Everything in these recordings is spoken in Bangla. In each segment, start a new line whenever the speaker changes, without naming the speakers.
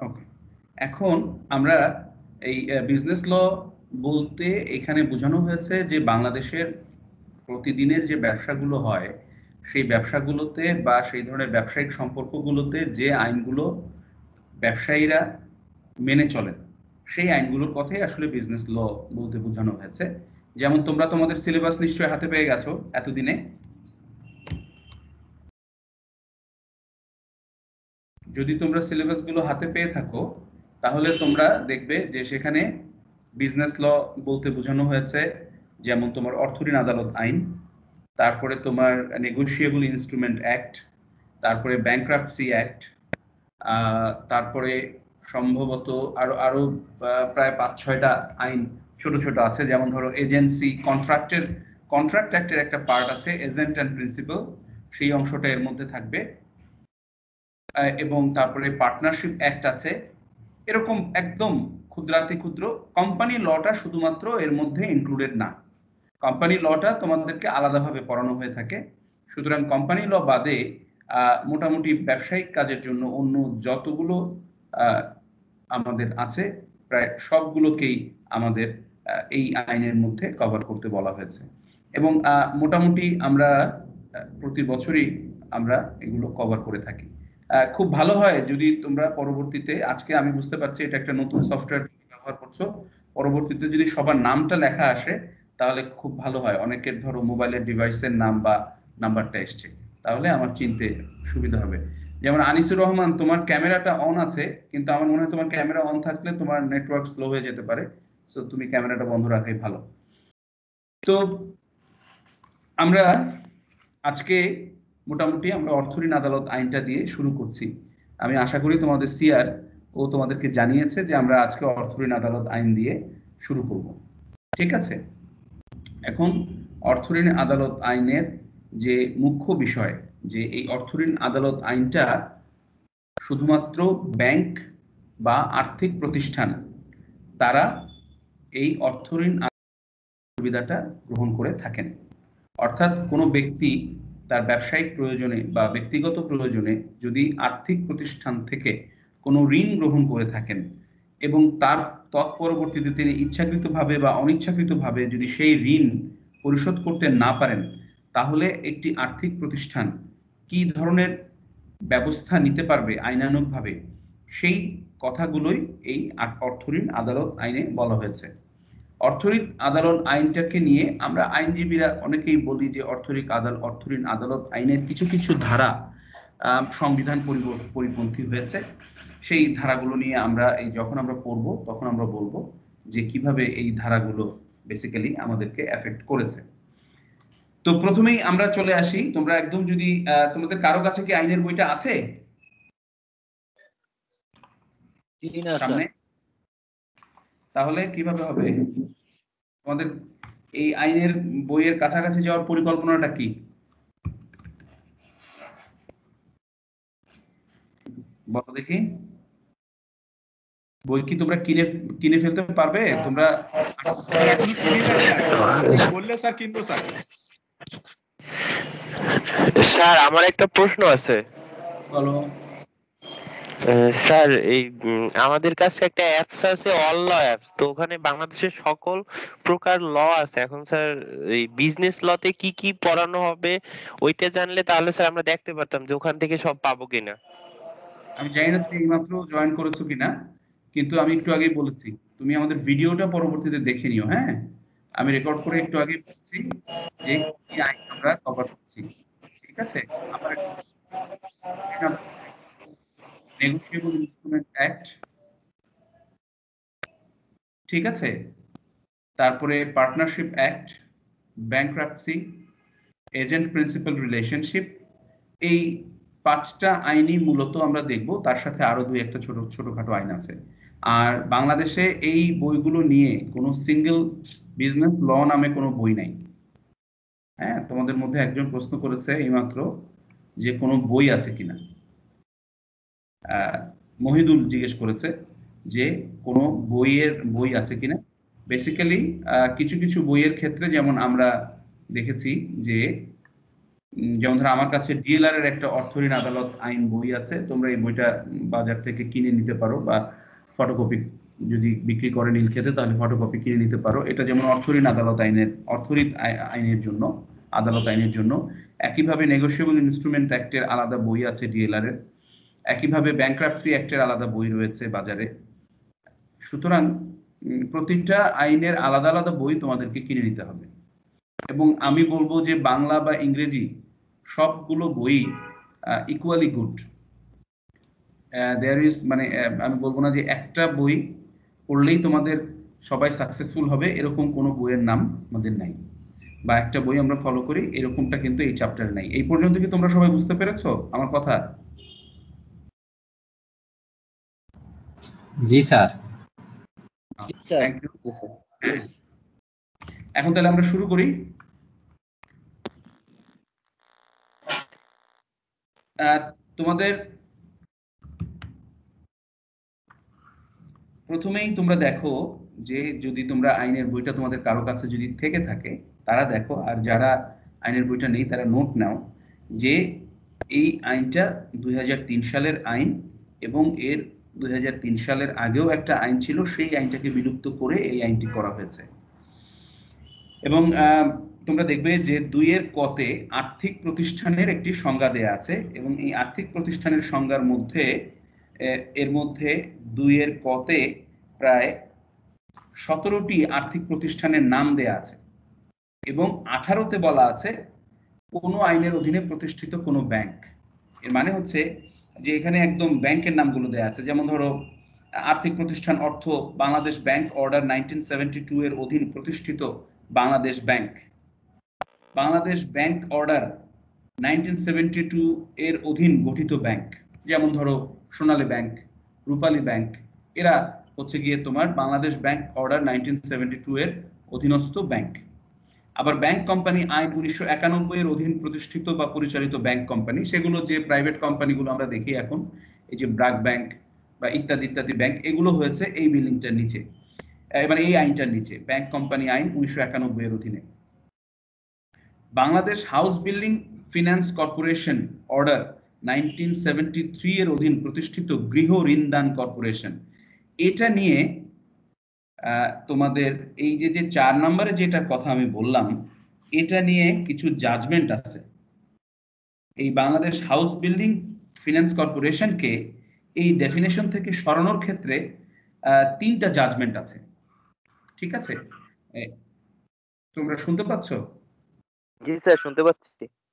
ওকে, এখন আমরা এই বিজনেস ল বলতে এখানে বোঝানো হয়েছে যে বাংলাদেশের প্রতিদিনের যে ব্যবসাগুলো হয় সেই ব্যবসাগুলোতে বা সেই ধরনের ব্যবসায়িক সম্পর্কগুলোতে যে আইনগুলো ব্যবসায়ীরা মেনে চলেন সেই আইনগুলোর কথাই আসলে বিজনেস ল বলতে বোঝানো হয়েছে। যেমন তোমরা তোমাদের সিলেবাস নিশ্চয়ই হাতে পেয়ে গেছো এতদিনে। যদি তোমরা সিলেবাসগুলো হাতে পেয়ে থাকো তাহলে তোমরা দেখবে যে সেখানে বিজনেস ল বলতে বোঝানো হয়েছে যেমন তোমার অর্থঋণ আদালত আইন, তারপরে তোমার নেগোশিয়েবল ইনস্ট্রুমেন্ট অ্যাক্ট, তারপরে ব্যাংক্রাপসি অ্যাক্ট, তারপরে সম্ভবত আরো আরো প্রায় 5-6টা আইন ছোট ছোট আছে। যেমন ধরো এজেন্সি কন্ট্রাক্ট অ্যাক্টের একটা পার্ট আছে এজেন্ট অ্যান্ড প্রিন্সিপাল, সেই অংশটা এর মধ্যে থাকবে। এবং তারপরে পার্টনারশিপ অ্যাক্ট আছে। এরকম একদম ক্ষুদ্রাতি ক্ষুদ্র কোম্পানি লটা শুধুমাত্র এর মধ্যে ইনক্লুডেড না, কোম্পানি লটা তোমাদেরকে আলাদাভাবে পড়ানো হয়ে থাকে। সুতরাং কোম্পানি ল বাদে মোটামুটি ব্যবসায়িক কাজের জন্য অন্য যতগুলো আমাদের আছে প্রায় সবগুলোকেই আমাদের এই আইনের মধ্যে কভার করতে বলা হয়েছে। এবং মোটামুটি আমরা প্রতি বছরই আমরা এগুলো কভার করে থাকি। খুব ভালো হয় যদি তোমরা পরবর্তীতে, আজকে আমি বুঝতে পারছি এটা একটা নতুন সফটওয়্যার ব্যবহার করছো, পরবর্তীতে যদি সবার নামটা লেখা আসে তাহলে খুব ভালো হয়। অনেকের ধরো মোবাইলের ডিভাইসের নাম বা নাম্বারটা এসছে, তাহলে আমার চিনতে সুবিধা হবে। যেমন আনিসুর রহমান, তোমার ক্যামেরাটা অন আছে কিন্তু আমার মনে হয় তোমার ক্যামেরা অন থাকলে তোমার নেটওয়ার্ক স্লো হয়ে যেতে পারে, সো তুমি ক্যামেরাটা বন্ধ রাখাই ভালো। তো আমরা আজকে মোটামুটি আমরা অর্থঋণ আদালত আইনটা দিয়ে শুরু করছি। আমি আশা করি তোমাদের সিআর ও তোমাদেরকে জানিয়েছে যে আমরা আজকে অর্থঋণ আদালত আইন দিয়ে শুরু করব, ঠিক আছে? এখন অর্থঋণ আদালত আইনের যে মুখ্য বিষয়, যে এই অর্থঋণ আদালত আইনটা শুধুমাত্র ব্যাংক বা আর্থিক প্রতিষ্ঠান তারা এই অর্থঋণ সুবিধাটা গ্রহণ করে থাকেন। অর্থাৎ কোনো ব্যক্তি তার ব্যবসায়িক প্রয়োজনে বা ব্যক্তিগত প্রয়োজনে যদি আর্থিক প্রতিষ্ঠান থেকে কোনো ঋণ গ্রহণ করে থাকেন এবং তার তৎপরবর্তীতে তিনি ইচ্ছাকৃতভাবে বা অনিচ্ছাকৃতভাবে যদি সেই ঋণ পরিশোধ করতে না পারেন, তাহলে একটি আর্থিক প্রতিষ্ঠান কি ধরনের ব্যবস্থা নিতে পারবে আইনানুগভাবে, সেই কথাগুলোই এই অর্থঋণ আদালত আইনে বলা হয়েছে। অর্থঋণ আদালত আইনটাকে নিয়ে আমরা আইনজীবীরা অনেকেই বলি যে অর্থঋণ আদালত আইনের কিছু কিছু ধারা সংবিধান পরিপন্থী হয়েছে। সেই ধারাগুলো নিয়ে আমরা যখন আমরা পড়বো তখন আমরা বলবো যে কিভাবে এই ধারাগুলো বেসিক্যালি আমাদেরকে এফেক্ট করেছে। তো প্রথমেই আমরা চলে আসি, তোমরা একদম যদি তোমাদের কারো কাছে কি আইনের বইটা আছে সামনে? তাহলে কিভাবে হবে তোমাদের এই আইনের বইয়ের কাছাকাছি যাওয়ার পরিকল্পনাটা কি? বলো দেখি। বই কি তোমরা কিনে কিনে ফেলতে পারবে তোমরা?
স্যার এখনো কিনি নাই স্যার, বললে স্যার কিনবো স্যার।
স্যার আমার একটা প্রশ্ন আছে।
বলো।
স্যার এই আমাদের কাছে একটা অ্যাপস আছে অল ল অ্যাপস, তো ওখানে বাংলাদেশের সকল প্রকার ল আছে। এখন স্যার এই বিজনেস লতে কি কি পড়ানো হবে ওইটা জানলে তাহলে স্যার আমরা দেখতে পারতাম যে ওখান থেকে সব পাবো কিনা।
আমি জানি না তুমি এইমাত্র জয়েন করেছো কিনা, কিন্তু আমি একটু আগেই বলেছি তুমি আমাদের ভিডিওটা পরবর্তীতে দেখে নিও। হ্যাঁ, আমি রেকর্ড করে একটু আগে বলেছি যে কি আইন আমরা কভার করছি, ঠিক আছে? আবার নেগোশিয়েবল ইনস্ট্রুমেন্ট অ্যাক্ট, ঠিক আছে? তারপরে partnership act, bankruptcy, agent principal relationship, এই 5টা আইনই মূলত আমরা দেখব। তার সাথে আরো দুই একটা ছোটখাটো আইন আছে। আর বাংলাদেশে এই বইগুলো নিয়ে কোনো সিঙ্গেল বিজনেস ল নামে কোনো বই নাই। হ্যাঁ, তোমাদের মধ্যে একজন প্রশ্ন করেছে এইমাত্র যে কোনো বই আছে কিনা। মহিদুল জিজ্ঞেস করেছে যে কোনো বই আছে কিনা। বেসিক্যালি কিছু কিছু বইয়ের ক্ষেত্রে যেমন আমরা দেখেছি যে যেমন ধরো আমার কাছে ডিএলআর এর একটা অর্থঋণ আদালত আইন বই আছে, তোমরা এই বইটা বাজার থেকে কিনে নিতে পারো, বা ফটোকপি যদি বিক্রি করে নীলক্ষেতে তাহলে ফটোকপি কিনে নিতে পারো। এটা যেমন অর্থঋণ আদালত আইনের আইনের জন্য, আদালত আইনের জন্য। একইভাবে নেগোশিয়েবল ইনস্ট্রুমেন্ট অ্যাক্টের আলাদা বই আছে ডিএলআর এর, একইভাবে ব্যাংক্রাপসি অ্যাক্টের আলাদা বই রয়েছে বাজারে। সুতরাং প্রতিটা আইনের আলাদা আলাদা বই তোমাদেরকে কিনে নিতে হবে। এবং আমি বলবো যে বাংলা বা ইংরেজি সবগুলো বই ইকুয়ালি গুড। দেয়ার ইজ মানে আমি বলবো না যে একটা বই পড়লেই তোমাদের সবাই সাকসেসফুল হবে এরকম কোনো বইয়ের নাম আমাদের নাই, বা একটা বই আমরা ফলো করি এরকমটা কিন্তু এই চ্যাপ্টারে নাই। এই পর্যন্ত কি তোমরা সবাই বুঝতে পেরেছো আমার কথা?
জি স্যার।
Thank you. এখন তাহলে আমরা শুরু করি। তোমাদের প্রথমেই তোমরা দেখো যে যদি তোমরা আইনের বইটা তোমাদের কারো কাছে যদি থেকে থাকে তারা দেখো, আর যারা আইনের বইটা নেই তারা নোট নাও যে এই আইনটা 2003 সালের আইন, এবং এর 2003 সালের আগেও একটা আইন ছিল, সেই আইনটাকে বিলুপ্ত করে এই আইনটি করা হয়েছে। এবং তোমরা দেখবে যে 2-এর কতে আর্থিক প্রতিষ্ঠানের একটি সংজ্ঞা দেয়া আছে, এবং এই আর্থিক প্রতিষ্ঠানের সংজ্ঞার মধ্যে এর মধ্যে 2-এর কতে প্রায় 17টি আর্থিক প্রতিষ্ঠানের নাম দেয়া আছে, এবং 18তে বলা আছে কোনো আইনের অধীনে প্রতিষ্ঠিত কোনো ব্যাংক। এর মানে হচ্ছে যে এখানে একদম ব্যাংকের নামগুলো দেয়া আছে। যেমন ধরো আর্থিক প্রতিষ্ঠান অর্থ বাংলাদেশ ব্যাংক অর্ডার 1972 এর অধীন প্রতিষ্ঠিত Bangladesh bank, Bangladesh bank order 1972 এর অধীন গঠিত ব্যাংক। যেমন ধরো সোনালী ব্যাংক, রূপালী ব্যাংক, এরা হচ্ছে গিয়ে তোমার বাংলাদেশ ব্যাংক অর্ডার 1972 এর অধীনস্থ ব্যাংক। আবার ব্যাংক কোম্পানি আইন 1991 এর অধীন প্রতিষ্ঠিত বা পরিচালিত ব্যাংক কোম্পানি, সেগুলো যে প্রাইভেট কোম্পানিগুলো আমরা দেখি এখন, এই যে ব্র্যাক ব্যাংক বা ইত্যাদি ইত্যাদি ব্যাংক, এগুলো হয়েছে এই বিল্ডিংটার নিচে, মানে এই আইনটার নিচে, ব্যাংক কোম্পানি আইন 1991 এর অধীনে। Bangladesh house building finance corporation order 1973 এর অধীন প্রতিষ্ঠিত গৃহ ঋণদান কর্পোরেশন, এটা নিয়ে তোমাদের এই যে 4 নম্বরে যেটার কথা আমি বললাম, এটা নিয়ে কিছু জাজমেন্ট আছে। এই বাংলাদেশ হাউস বিল্ডিং ফিন্যান্স কর্পোরেশনকে এই ডেফিনেশন থেকে সরানোর ক্ষেত্রে 3টা জাজমেন্ট আছে। ঠিক আছে, তোমরা শুনতে পাচ্ছ?
জি স্যার, শুনতে পাচ্ছি।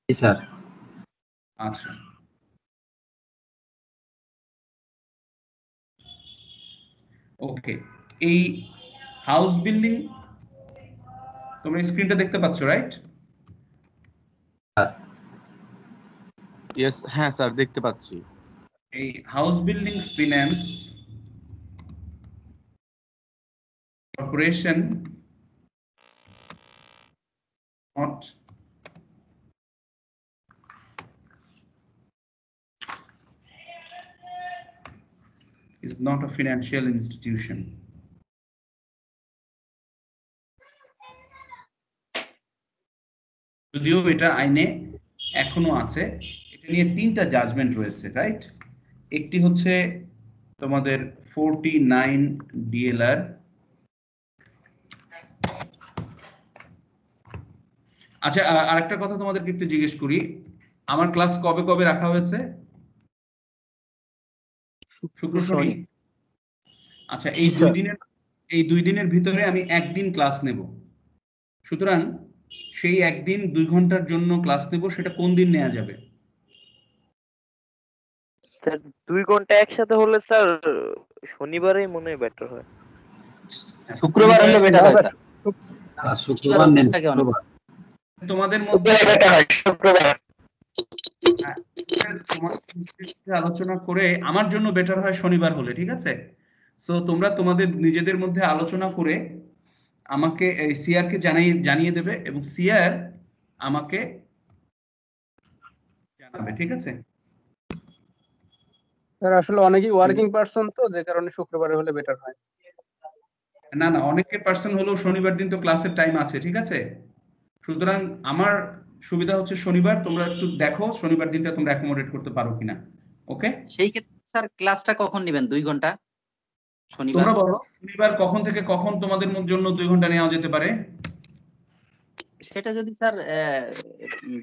জি স্যার।
আচ্ছা, ওকে। এই হাউস বিল্ডিং, তোমরা স্ক্রিনটা দেখতে পাচ্ছ, রাইট?
ইয়েস, হ্যাঁ স্যার, দেখতে পাচ্ছি।
এই house building finance corporation not is not a financial institution. যদিও এটা আইনে এখনো আছে, এটা নিয়ে 3টা জাজমেন্ট রয়েছে, রাইট? একটি হচ্ছে তোমাদের 49 ডিএলআর। আচ্ছা, আরেকটা কথা তোমাদেরকে একটু জিজ্ঞেস করি, আমার ক্লাস কবে কবে রাখা হয়েছে? শুক্র শনি। আচ্ছা, এই 2 দিনের ভিতরে আমি একদিন ক্লাস নেব। সুতরাং সেই একদিন 2 ঘন্টার জন্য ক্লাস নেব, সেটা কোন দিন নেওয়া যাবে?
স্যার 2 ঘন্টা একসাথে হলে স্যার শনিবারেই মনে হয় বেটার হয়।
শুক্রবার হলে বেটার হয় স্যার। শুক্রবার নেন।
তোমাদের মধ্যে
বেটার হয় শুক্রবার।
আলোচনা করে আমার জন্য বেটার হয় শনিবার হলে, ঠিক আছে? সো তোমরা তোমাদের নিজেদের মধ্যে আলোচনা করে আমাকে সিআর কে জানিয়ে দেবে, এবং সিআর আমাকে জানাবে, ঠিক আছে?
স্যার আসলে অনেকেই ওয়ার্কিং পারসন, তো যে কারণে শুক্রবারে হলে বেটার হয়।
না, অনেকের পার্সন হলেও শনিবার দিন তো ক্লাসের টাইম আছে, ঠিক আছে? সুতরাং আমার সুবিধা হচ্ছে শনিবার তোমরা একটু দেখো শনিবার দিনটা তোমরা অ্যাকোমোডেট করতে পারো কিনা। ওকে,
সেই ক্ষেত্রে স্যার ক্লাসটা কখন নেবেন? 2 ঘন্টা শনিবার?
তোমরা বলো শনিবার কখন থেকে কখন তোমাদের জন্য 2 ঘন্টা নেওয়া যেতে পারে?
সেটা যদি স্যার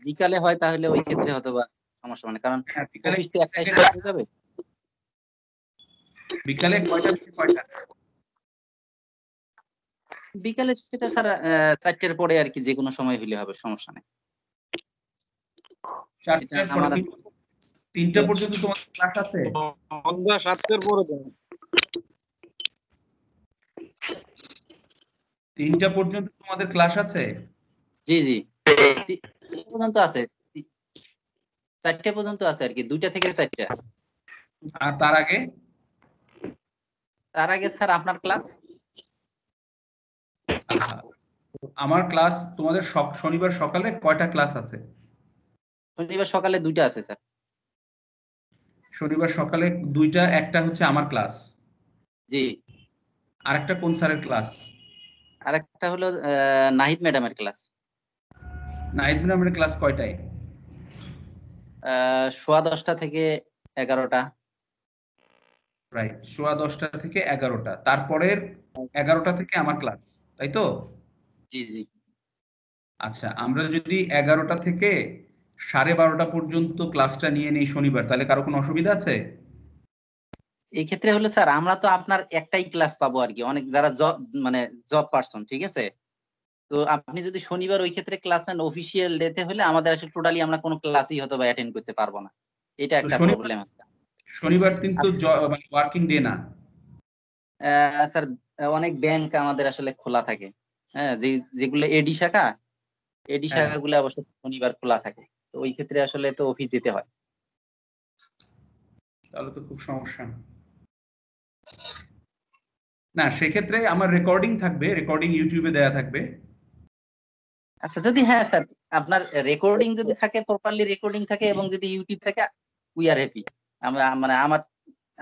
বিকালে হয় তাহলে ওই ক্ষেত্রে হয়তো বা সমস্যা, মানে কারণ
হ্যাঁ, বিকালে
অফিস তো একটাই শেষ হয়ে যাবে।
বিকালে কয়টা থেকে কয়টা?
বিকালে সেটা স্যার 4টার পরে আর কি, যে কোনো সময় হইলে হবে, সমস্যা নেই।
4টার পরে 3টা পর্যন্ত তোমাদের ক্লাস আছে?
সন্ধ্যা 7টার পরে দেন।
3টা পর্যন্ত তোমাদের ক্লাস আছে?
জি জি, 3টা পর্যন্ত আছে, 4টা পর্যন্ত আছে আর কি, 2টা থেকে 4টা।
আর তার আগে?
তার আগে স্যার আপনার ক্লাস।
আচ্ছা, আমার ক্লাস তোমাদের শনিবার সকালে কয়টা ক্লাস আছে?
শনিবার সকালে 2টা আছে স্যার।
শনিবার সকালে 2টা, একটা হচ্ছে আমার ক্লাস,
জি,
আরেকটা কোন স্যারের ক্লাস?
আরেকটা হলো নাহিদ ম্যাডামের ক্লাস।
নাহিদ ম্যাডামের ক্লাস কয়টায়?
10:15 থেকে 11টা।
রাইট, 10:15 থেকে 11টা, তারপরের 11টা থেকে আমার ক্লাস, তাই তো?
জি জি,
আচ্ছা, আমরা যদি 11টা থেকে 12:30 পর্যন্ত ক্লাসটা নিয়ে নেই শনিবার, তাহলে কারো কোনো অসুবিধা আছে?
এই ক্ষেত্রে হলো স্যার আমরা তো আপনার একটাই ক্লাস পাবো আর কি, অনেক যারা জব মানে জব পারসন, ঠিক আছে? তো আপনি যদি শনিবার ওই ক্ষেত্রে ক্লাস নেন অফিসিয়াল ডেতে, হলে আমাদের আসলে টোটালি আমরা কোনো ক্লাসই হয়তো বা অ্যাটেন্ড করতে পারবো না, এটা
তো
একটা প্রবলেম আছে।
শনিবার কিন্তু ওয়ার্কিং ডে না।
স্যার অনেক ব্যাংক আমাদের আসলে খোলা থাকে, হ্যাঁ, যেগুলো এডি শাখা, এডি
হ্যাঁ,
শাখাগুলো অবশ্য শনিবার খোলা থাকে, তো ওই ক্ষেত্রে আসলে তো অফিস যেতে হয়।
তাহলে তো খুব সমস্যা। না, সেক্ষেত্রে আমার রেকর্ডিং থাকবে, রেকর্ডিং ইউটিউবে দেয়া থাকবে।
আচ্ছা, যদি হ্যাঁ স্যার আপনার রেকর্ডিং যদি থাকে, প্রপারলি রেকর্ডিং থাকে এবং যদি ইউটিউব থাকে, উই আর হ্যাপি। আমরা মানে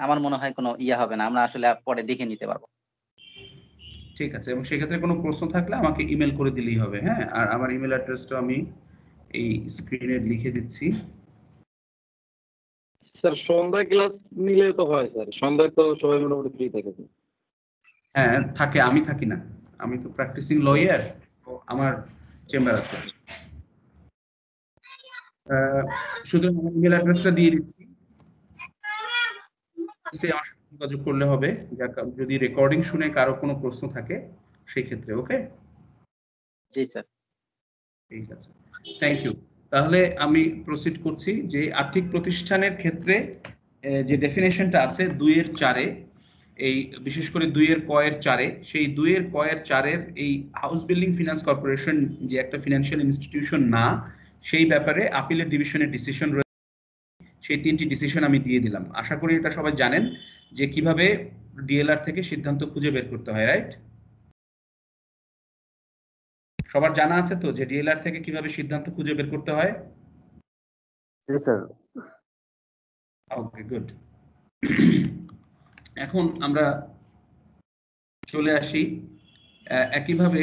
আমার মনে হয় কোনো ইয়া হবে না, আমরা আসলে পরে দেখে নিতে পারবো।
ঠিক আছে, এবং সেক্ষেত্রে কোনো প্রশ্ন থাকলে আমাকে ইমেল করে দিলেই হবে। হ্যাঁ, আর আমার ইমেল অ্যাড্রেসটা আমি এই স্ক্রিনে লিখে দিচ্ছি।
স্যার সন্ধ্যায় ক্লাস নিলে তো হয় স্যার, সন্ধ্যায় তো সবাই মোটামুটি ফ্রি থাকে।
হ্যাঁ থাকে, আমি থাকি না, আমি তো প্র্যাকটিসিং লয়ার, তো আমার চেম্বার আছে। শুধু আমার ইমেল অ্যাড্রেসটা দিয়ে দিচ্ছি, আমার সাথে যোগাযোগ করলে হবে যদি রেকর্ডিং শুনে কারো কোনো প্রশ্ন থাকে সেই ক্ষেত্রে। ওকে,
জি স্যার।
ঠিক আছে, থ্যাংক ইউ। তাহলে আমি প্রসিড করছি যে আর্থিক প্রতিষ্ঠানের ক্ষেত্রে যে ডেফিনেশনটা আছে 2-4-এ, এই বিশেষ করে 2-4-এ, সেই 2-4-এর এই হাউস বিল্ডিং ফিনান্স কর্পোরেশন যে একটা ফিনান্সিয়াল ইনস্টিটিউশন না, সেই ব্যাপারে আপিলের ডিভিশনের ডিসিশন রয়েছে। সেই 3টি ডিসিশন আমি দিয়ে দিলাম। আশা করি এটা সবাই জানেন যে কিভাবে ডিএলআর থেকে সিদ্ধান্ত খুঁজে বের করতে হয়, রাইট? সবার জানা আছে তো যে ডিএলআর থেকে কিভাবে সিদ্ধান্ত খুঁজে বের করতে হয়?
জি স্যার।
ওকে, গুড। এখন আমরা চলে আসি একইভাবে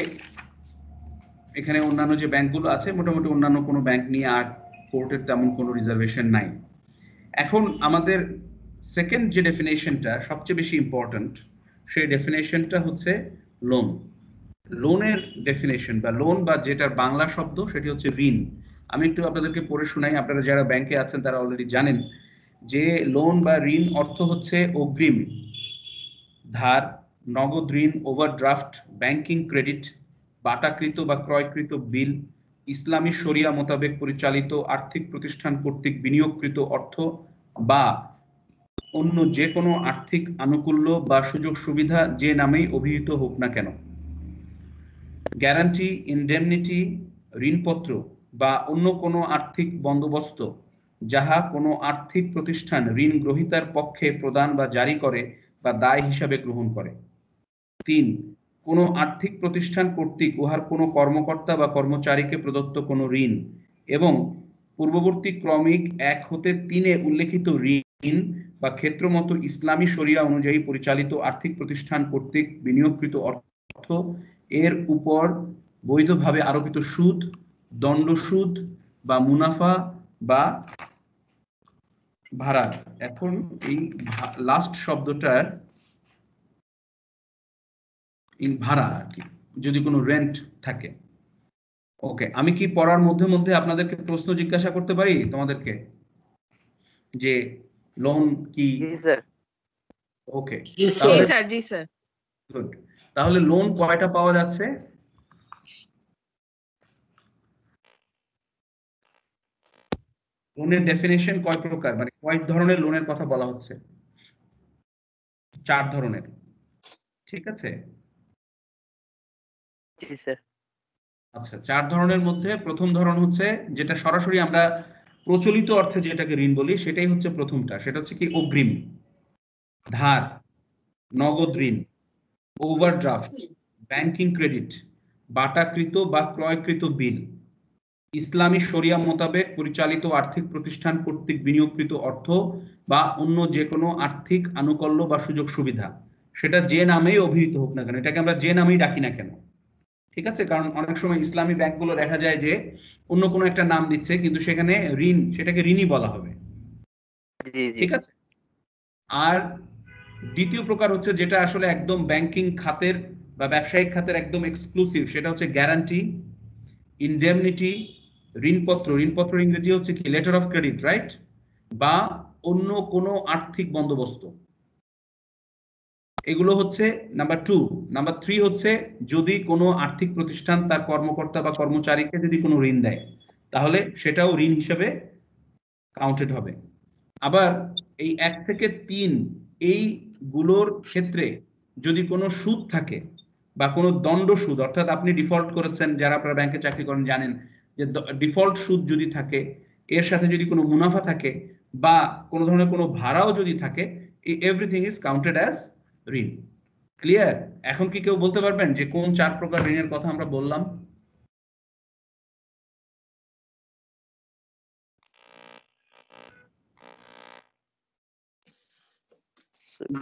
এখানে অন্যান্য যে ব্যাংকগুলো আছে, মোটামুটি অন্যান্য কোনো ব্যাংক নিয়ে আর কোর্টের তেমন কোনো রিজার্ভেশন নাই। এখন আমাদের সেকেন্ড যে ডেফিনেশনটা সবচেয়ে বেশি ইম্পর্ট্যান্ট, সেই ডেফিনেশনটা হচ্ছে লোন। লোনের ডেফিনেশন বা লোন বা যেটার বাংলা শব্দ সেটি হচ্ছে ঋণ। আমি একটু আপনাদেরকে পড়ে শোনাই, আপনারা যারা ব্যাংকে আছেন তারা অলরেডি জানেন যে লোন বা ঋণ অর্থ হচ্ছে অগ্রিম, ধার, নগদ ঋণ, ওভারড্রাফট, ব্যাংকিং ক্রেডিট, বাটাকৃত বা ক্রয়কৃত বিল, ইসলামী শরিয়া মোতাবেক পরিচালিত আর্থিক প্রতিষ্ঠান কর্তৃক বিনিয়োগকৃত অর্থ বা অন্য যে কোনো আর্থিক আনুকূল্য বা সুযোগ সুবিধা যে নামেই অভিহিত হোক না কেন। গ্যারান্টি, ইনডেমনিটি, ঋণপত্র বা অন্য কোনো আর্থিক বন্দোবস্ত যাহা কোনো আর্থিক প্রতিষ্ঠান ঋণ গ্রহীতার পক্ষে প্রদান বা জারি করে বা দায় হিসাবে গ্রহণ করে। 3, কোনো আর্থিক প্রতিষ্ঠান কর্তৃক উহার কোনো কর্মকর্তা বা কর্মচারীকে প্রদত্ত কোনো ঋণ এবং পূর্ববর্তী ক্রমিক 1 হতে 3-এ উল্লেখিত ঋণ বা ক্ষেত্রমত ইসলামী শরিয়া অনুযায়ী পরিচালিত আর্থিক প্রতিষ্ঠান কর্তৃক বিনিয়োগকৃত অর্থ এর উপর বৈধভাবে আরোপিত সুদ, দণ্ড সুদ, বা মুনাফা বা ভাড়া। এখন এই লাস্ট শব্দটার ভাড়া আর কি, যদি কোনো রেন্ট থাকে। ওকে, আমি কি পড়ার মধ্যে মধ্যে আপনাদেরকে প্রশ্ন জিজ্ঞাসা করতে পারি তোমাদেরকে যে লোন কি?
জি স্যার।
ওকে,
জি
তাহলে
স্যার, জি স্যার।
গুড। তাহলে লোন কয়টা পাওয়া যাচ্ছে? লোনের ডেফিনেশন কয় প্রকার, মানে কয় ধরনের লোনের কথা বলা হচ্ছে? 4 ধরনের, ঠিক আছে?
জি স্যার।
আচ্ছা, 4 ধরনের মধ্যে প্রথম ধরন হচ্ছে যেটা সরাসরি আমরা প্রচলিত অর্থে যেটাকে ঋণ বলি, সেটাই হচ্ছে প্রথমটা। সেটা হচ্ছে কি অগ্রিম, ধার, নগদ ঋণ, ওভারড্রাফট, ব্যাংকিং ক্রেডিট, বাটাকৃত বা ক্রয়কৃত বিল, ইসলামী শরিয়া মোতাবেক পরিচালিত আর্থিক প্রতিষ্ঠান কর্তৃক বিনিয়োগকৃত অর্থ বা অন্য যে কোনো আর্থিক আনুকূল্য বা সুযোগ সুবিধা, সেটা যে নামেই অভিহিত হোক না কেন, এটাকে আমরা যে নামেই ডাকি না কেন, ঠিক আছে? কারণ অনেক সময় ইসলামী ব্যাংকগুলো দেখা যায় যে অন্য কোনো একটা নাম দিচ্ছে, কিন্তু সেখানে ঋণ, সেটাকে ঋণই বলা হবে,
জি জি।
ঠিক আছে? আর দ্বিতীয় প্রকার হচ্ছে যেটা আসলে একদম ব্যাংকিং খাতের বা ব্যবসায়িক খাতের একদম এক্সক্লুসিভ, সেটা হচ্ছে গ্যারান্টি, ইনডেমনিটি, ঋণপত্র ইংরেজি হচ্ছে কি লেটার অফ ক্রেডিট, রাইট? বা অন্য কোনো আর্থিক বন্দোবস্ত। এগুলো হচ্ছে নাম্বার 2। নাম্বার 3 হচ্ছে যদি কোনো আর্থিক প্রতিষ্ঠান তার কর্মকর্তা বা কর্মচারীকে যদি কোনো ঋণ দেয়, তাহলে সেটাও ঋণ হিসেবে কাউন্টেড হবে। আবার এই 1 থেকে 3 এইগুলোর ক্ষেত্রে যদি কোনো সুদ থাকে বা কোনো দণ্ড সুদ, অর্থাৎ আপনি ডিফল্ট করেছেন, যারা আপনারা ব্যাংকে চাকরি করেন জানেন যে ডিফল্ট সুদ যদি থাকে, এর সাথে যদি কোনো মুনাফা থাকে বা কোনো ধরনের কোনো ভাড়াও যদি থাকে, এভরিথিং ইজ কাউন্টেড অ্যাজ ঋণ। ক্লিয়ার? এখন কি কেউ বলতে পারবেন যে কোন 4 প্রকার ঋণের কথা আমরা বললাম?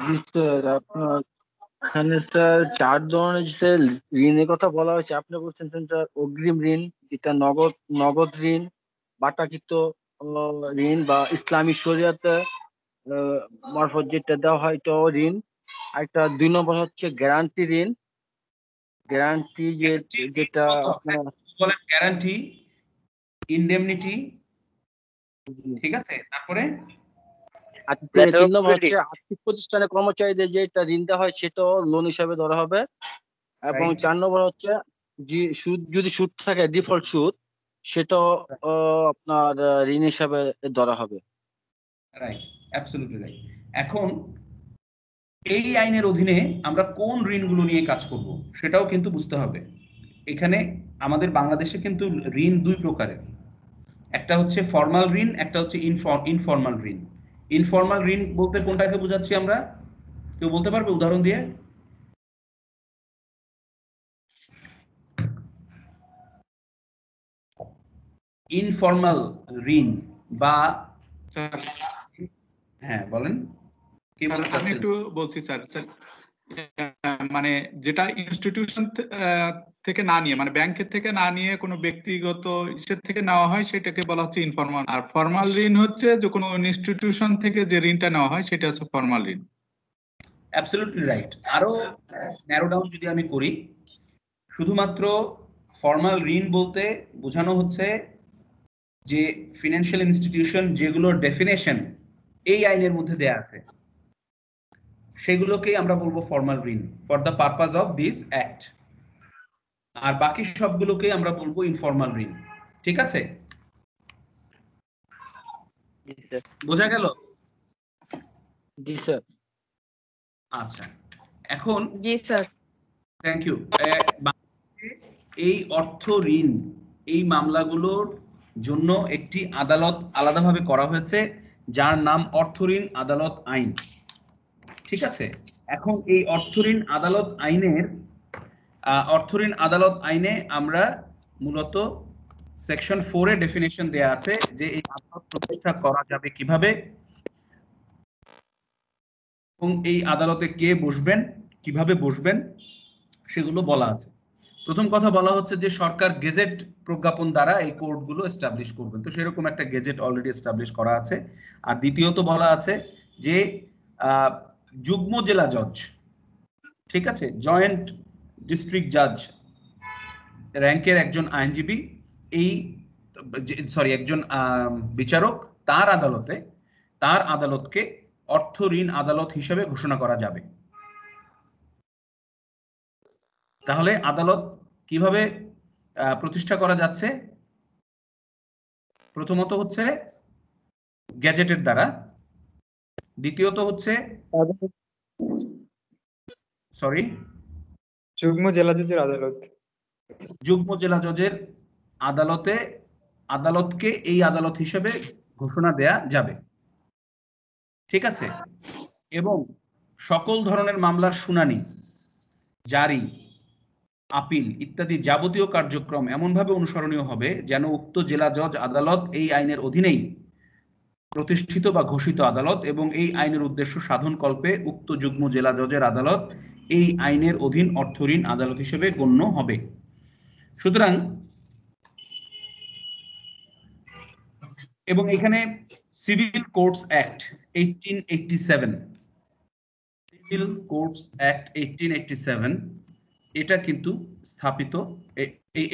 জি স্যার, আপনার এখানে স্যার 4 ধরনের যে ঋণের কথা বলা হয়েছে। আপনি বলছেন স্যার অগ্রিম ঋণ, যেটা নগদ নগদ ঋণ, বাটাকৃত ঋণ বা ইসলামী শরিয়াতে মারফত যেটা দেওয়া হয় এটা ঋণ। আর একটা 2 নম্বর হচ্ছে গ্যারান্টি ঋণ। গ্যারান্টি যেটা আপনার
বলেন গ্যারান্টি, ইনডেমনিটি, ঠিক আছে? তারপরে
আর
লেটার
3
অফ
নম্বর হচ্ছে
ক্রেডিট।
আর্থিক প্রতিষ্ঠানের কর্মচারীদের যেটা ঋণ দেওয়া হয় সেটাও লোন হিসাবে ধরা হবে। এবং
রাইট
4 নম্বর হচ্ছে যে সুদ, যদি সুদ থাকে ডিফল্ট সুদ, সেটাও আপনার ঋণ হিসাবে ধরা হবে।
Right, absolutely right. এখন এই আইনের অধীনে আমরা কোন ঋণগুলো নিয়ে কাজ করব সেটাও কিন্তু বুঝতে হবে। এখানে আমাদের বাংলাদেশে কিন্তু ঋণ 2 প্রকারের, একটা হচ্ছে ফর্মাল ঋণ, একটা হচ্ছে ইনফর্মাল ঋণ। ইনফর্মাল ঋণ বলতে কোনটাকে বোঝাচ্ছি আমরা? কেউ বলতে পারবে উদাহরণ দিয়ে? ইনফর্মাল ঋণ বা, হ্যাঁ বলেন কি
স্যার,
বলতে
আমি
চাচ্ছেন?
একটু বলছি স্যার। মানে যেটা ইনস্টিটিউশন থেকে না নিয়ে, মানে ব্যাংকের থেকে না নিয়ে কোনো ব্যক্তিগত ইসের থেকে নেওয়া হয়, সেটাকে বলা হচ্ছে ইনফর্মাল। আর ফর্মাল ঋণ হচ্ছে যে কোনো ইনস্টিটিউশন থেকে যে ঋণটা নেওয়া হয় সেটা হচ্ছে ফর্মাল ঋণ।
Absolutely right. আরো ন্যারো ডাউন যদি আমি করি, শুধুমাত্র ফর্মাল ঋণ বলতে বোঝানো হচ্ছে যে ফিনান্সিয়াল ইনস্টিটিউশন যেগুলোর ডেফিনেশন এই আইনের মধ্যে দেয়া আছে, সেগুলোকেই আমরা বলবো ফর্মাল ঋণ for the purpose of this act. আর বাকি সবগুলোকে আমরা বলবো ইনফর্মাল ঋণ, ঠিক আছে?
জি স্যার।
বোঝা গেল?
জি স্যার।
আচ্ছা, এখন
জি স্যার।
Thank you. এই অর্থ ঋণ, এই মামলাগুলোর জন্য একটি আদালত আলাদাভাবে করা হয়েছে, যার নাম অর্থ ঋণ আদালত আইন, ঠিক আছে? এখন এই অর্থ ঋণ আদালত আইনে আমরা মূলত সেকশন 4 এ ডেফিনেশন দেয়া আছে যে এই আদালত প্রতিষ্ঠা করা যাবে কিভাবে এবং এই আদালতে কে বসবেন, কিভাবে বসবেন, সেগুলো বলা আছে। প্রথম কথা বলা হচ্ছে যে সরকার গেজেট প্রজ্ঞাপন দ্বারা এই কোডগুলো এস্টাবলিশ করবেন, তো সেরকম একটা গেজেট অলরেডি এস্টাবলিশ করা আছে। আর দ্বিতীয়ত বলা আছে যে যুগ্ম জেলা জজ, ঠিক আছে, জয়েন্ট ডিস্ট্রিক্ট জাজ র্যাঙ্কের একজন আইনজীবী এই একজন বিচারক তার আদালতকে অর্থ ঋণ আদালত হিসেবে ঘোষণা করা যাবে। তাহলে আদালত কিভাবে প্রতিষ্ঠা করা যাচ্ছে? প্রথমত হচ্ছে গ্যাজেটের দ্বারা, দ্বিতীয়ত হচ্ছে
যুগ্ম জেলা জজের আদালত,
যুগ্ম জেলা জজের আদালতকে এই আদালত হিসেবে ঘোষণা দেয়া যাবে, ঠিক আছে। এবং সকল ধরনের মামলার শুনানি, জারি, আপিল ইত্যাদি যাবতীয় কার্যক্রম এমনভাবে অনুসরণীয় হবে যেন উক্ত জেলা জজ আদালত এই আইনের অধীনেই প্রতিষ্ঠিত বা ঘোষিত আদালত এবং এই আইনের উদ্দেশ্য সাধন কল্পে উক্ত যুগ্ম জেলা জজের আদালত এই আইনের অধীন অর্থ ঋণ আদালত হিসেবে গণ্য হবে। সুতরাং এবং এখানে সিভিল কোর্টস অ্যাক্ট 1887 এটা কিন্তু স্থাপিত,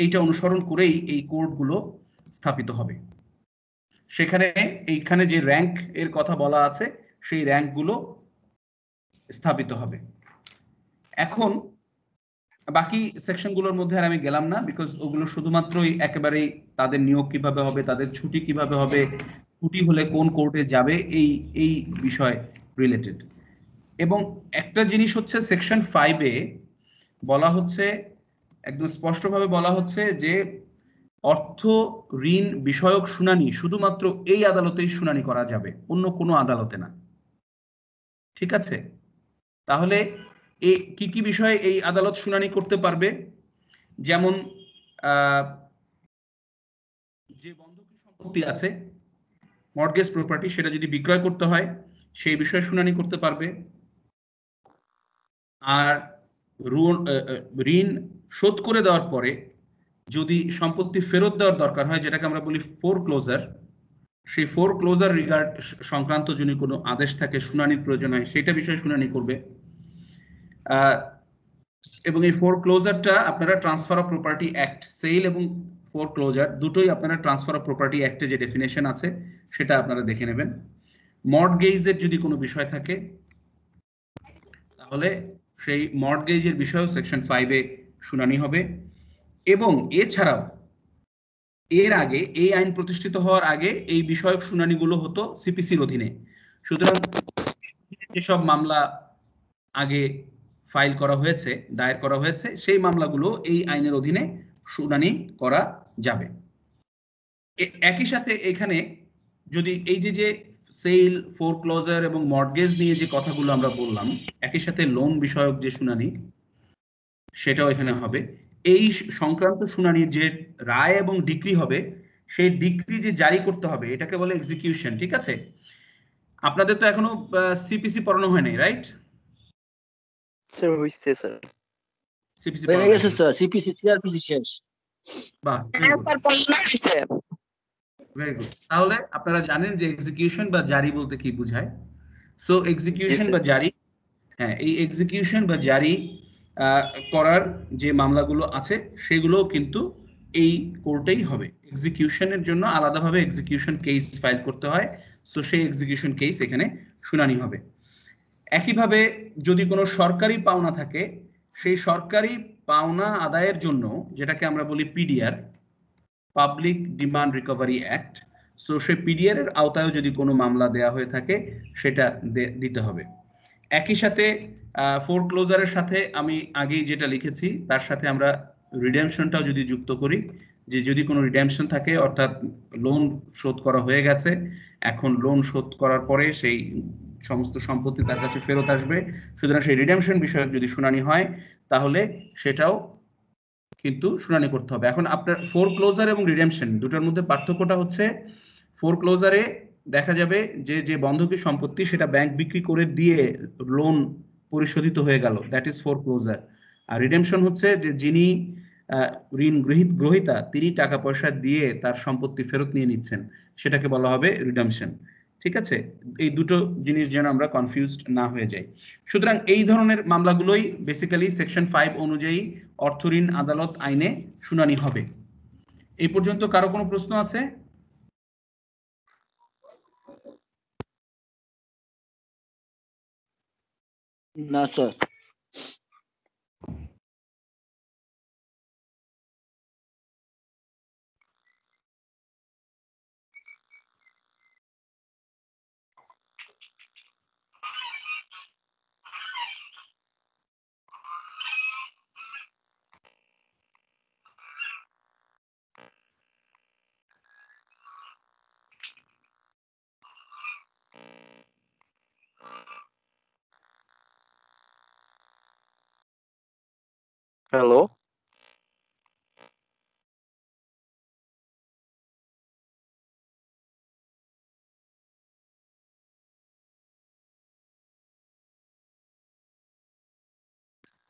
এইটা অনুসরণ করেই এই কোডগুলো স্থাপিত হবে। এইখানে যে র্যাঙ্ক এর কথা বলা আছে সেই র্যাঙ্কগুলো স্থাপিত হবে। এখন বাকি সেকশনগুলোর মধ্যে আর আমি গেলাম না, বিকজ ওগুলো শুধুমাত্রই একেবারেই তাদের নিয়োগ কিভাবে হবে, তাদের ছুটি কিভাবে হবে, ছুটি হলে কোন কোর্টে যাবে, এই বিষয় রিলেটেড। এবং একটা জিনিস হচ্ছে সেকশন 5-এ বলা হচ্ছে, একদম স্পষ্টভাবে বলা হচ্ছে যে অর্থ ঋণ বিষয়ক শুনানি শুধুমাত্র এই আদালতেই শুনানি করা যাবে, অন্য কোনো আদালতে না, ঠিক আছে। তাহলে কি কি বিষয়ে এই আদালত শুনানি করতে পারবে? যেমন যে বন্ধকি সম্পত্তি আছে, মর্টগেজ প্রপার্টি, সেটা যদি বিক্রয় করতে হয় সেই বিষয়ে শুনানি করতে পারবে। আর ঋণ শোধ করে দেওয়ার পরে যদি সম্পত্তি ফেরত দেওয়ার দরকার হয়, যেটাকে আমরা বলি ফোরক্লোজার, সেই ফোরক্লোজার রিগার্ড সংক্রান্ত যদি কোনো আদেশ থাকে, শুনানির প্রয়োজন হয়, সেটা বিষয়ে শুনানি করবে। এবং এই ফোরক্লোজারটা আপনারা transfer of property act, sale এবং ফোরক্লোজার দুটোই আপনারা ট্রান্সফার অফ প্রপার্টি অ্যাক্টে যে ডেফিনেশন আছে সেটা আপনারা দেখে নেবেন। মর্টগেজের যদি কোনো বিষয় থাকে তাহলে সেই মর্টগেজের বিষয়েও সেকশন 5-এ শুনানি হবে। এবং এছাড়াও এর আগে, এই আইন প্রতিষ্ঠিত হওয়ার আগে এই বিষয়ক শুনানিগুলো হতো সিপিসির অধীনে। সুতরাং যেসব মামলা আগে ফাইল করা হয়েছে, দায়ের করা হয়েছে, সেই মামলাগুলো এই আইনের অধীনে শুনানি করা যাবে। একই সাথে এখানে যদি এই যে সেল, ফোরক্লোজার এবং মর্টগেজ নিয়ে যে কথাগুলো আমরা বললাম, একই সাথে লোন বিষয়ক যে শুনানি সেটাও এখানে হবে। এই সংক্রান্ত শুনানির যে রায় এবং ডিক্রি হবে, সেই ডিক্রি যে জারি করতে হবে এটাকে বলে এক্সিকিউশন, ঠিক আছে। আপনাদের তো এখনো সিপিসি পড়ানো হয়নি, রাইট?
স্যার হইছে স্যার,
সিপিসি
হয়ে গেছে স্যার, সিপিসি সিআরপিসি শেষ।
বাহ, ভেরি গুড। তাহলে আপনারা জানেন যে এক্সিকিউশন বা জারি বলতে কি বোঝায়। সো এক্সিকিউশন বা জারি, হ্যাঁ, এই এক্সিকিউশন বা জারি করার যে মামলাগুলো আছে সেগুলো কিন্তু এই কোর্টেই হবে। এক্সিকিউশনের জন্য আলাদাভাবে এক্সিকিউশন কেস ফাইল করতে হয়, সো সেই এক্সিকিউশন কেস এখানে শুনানি হবে। একইভাবে যদি কোনো সরকারি পাওনা থাকে, সেই সরকারি পাওনা আদায়ের জন্য, যেটাকে আমরা বলি PDR, public demand recovery act, so সেই পিডিআর এর আওতায় যদি কোনো মামলা দেয়া হয়ে থাকে সেটা দিতে হবে। একই সাথে ফোরক্লোজারের সাথে আমি আগেই যেটা লিখেছি তার সাথে আমরা রিডেমশনটাও যদি যুক্ত করি, যে যদি কোনো রিডেমশন থাকে, অর্থাৎ লোন শোধ করা হয়ে গেছে, এখন লোন শোধ করার পরে সেই সমস্ত সম্পত্তি তার কাছে ফেরত আসবে, সুতরাং সেই রিডেমশন বিষয়ক যদি শুনানি হয় তাহলে সেটাও কিন্তু শুনানি করতে হবে। এখন আপনার ফোরক্লোজার এবং রিডেমশন দুটোর মধ্যে পার্থক্যটা হচ্ছে, ফোরক্লোজারে দেখা যাবে যে বন্ধকি সম্পত্তি সেটা ব্যাংক বিক্রি করে দিয়ে লোন পরিশোধিত হয়ে গেল, দ্যাট ইজ ফোরক্লোজার। আর রিডেমশন হচ্ছে যে যিনি ঋণ গ্রহীতা তিনি টাকা পয়সা দিয়ে তার সম্পত্তি ফেরত নিয়ে নিচ্ছেন, সেটাকে বলা হবে রিডামশন। ঠিক আছে, এই দুটো জিনিস যেন আমরা কনফিউজড না হয়ে যাই। সুতরাং এই ধরনের মামলাগুলোই বেসিক্যালি সেকশন 5 অনুযায়ী অর্থঋণ আদালত আইনে শুনানি হবে। এই পর্যন্ত কারো কোনো প্রশ্ন আছে?
না স্যার।
হ্যালো,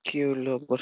কি হলো আবার?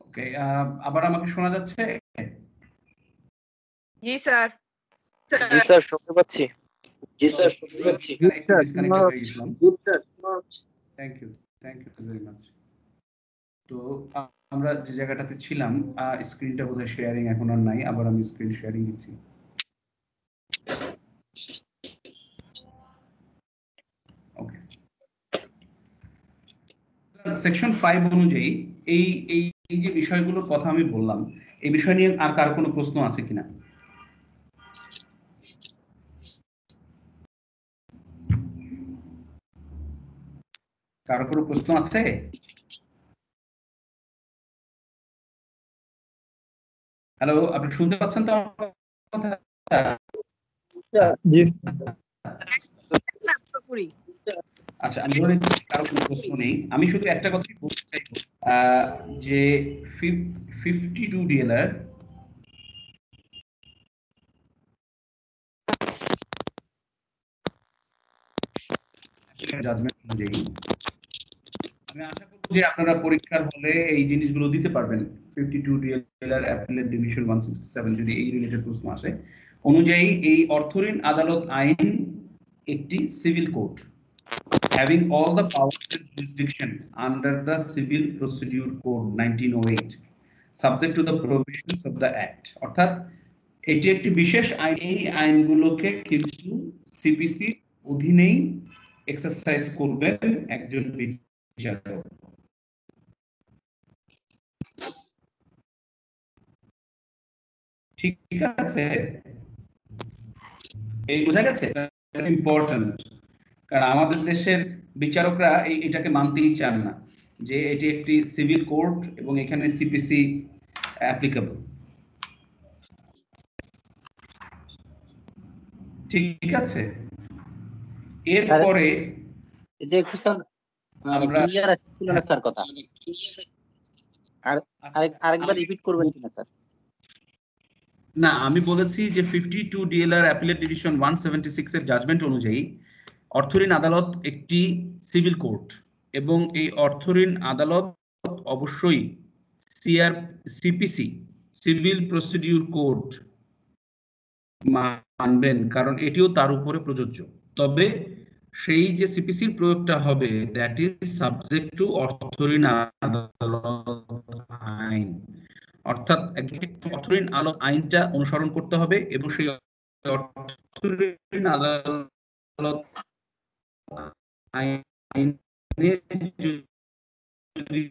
ওকে, আবার আমাকে শোনা যাচ্ছে?
জি স্যার।
জি স্যার, শুনতে পাচ্ছি।
একটু ডিসকানেক্টেড হয়ে গেছিলাম। Thank you very much. তো আমরা যে জায়গাটাতে ছিলাম, স্ক্রিনটা বোধহয় শেয়ারিং এখন আর নাই, আবার আমি স্ক্রিন শেয়ারিং দিচ্ছি। ওকে, সেকশন 5 অনুযায়ী এই এই এই যে বিষয়গুলোর কথা আমি বললাম, এই বিষয় নিয়ে আর কার কোনো প্রশ্ন আছে কিনা? কারো কোনো প্রশ্ন আছে? হ্যালো, আপনি শুনতে পাচ্ছেন তো আমার কথা?
জি
না, পুরোপুরি।
আচ্ছা, আমি ধরে নিচ্ছি কারো কোনো প্রশ্ন নেই। আমি শুধু একটা কথাই বলতে চাইবো, যে 52 ডিএলআর জাজমেন্ট অনুযায়ী আমি আশা করব যে আপনারা পরীক্ষার হলে এই জিনিসগুলো দিতে পারবেন। 52 ডিএলআর অ্যাপিলেট ডিভিশন 167 যদি এই রিলেটেড প্রশ্ন আসে, অনুযায়ী এই অর্থঋণ আদালত আইন একটি civil code having all the powers and jurisdiction under the Civil Procedure Code 1908 subject to the provisions of the act। অর্থাৎ এটি একটি বিশেষ আইন, এই আইনগুলোকে কিন্তু সিপিসি অধীনেই এক্সারসাইজ করবেন একজন বিচারক। ঠিক আছে, এই বোঝা গেছে? ইম্পর্টেন্ট, কারণ আমাদের দেশের বিচারকরা এটাকে মানতেই চান না যে এটি একটি সিভিল কোর্ট এবং এখানে সিপিসি অ্যাপ্লিকেবল। ঠিক আছে, এরপরে
এটা একটু স্যার মানে
আমরা-
ক্লিয়ার আসছিল না স্যার কথা, আর আরেকবার রিপিট করবেন কিনা স্যার?
না, আমি বলেছি যে 52 ডিএলআর অ্যাপিলেট ডিভিশন 176 এর জাজমেন্ট অনুযায়ী অর্থঋণ আদালত একটি সিভিল কোর্ট এবং এই অর্থঋণ আদালত অবশ্যই সিপিসি সিভিল প্রসিডিউর কোড মানবেন, কারণ এটিও তার উপরে প্রযোজ্য। তবে সেই যে সিপিসির প্রয়োগটা হবে দ্যাট ইজ সাবজেক্ট টু অর্থঋণ আদালত আইন, অর্থাৎ অর্থঋণ আদালত আইনটা অনুসরণ করতে হবে এবং সেই অর্থঋণ আদালত আইনে যদি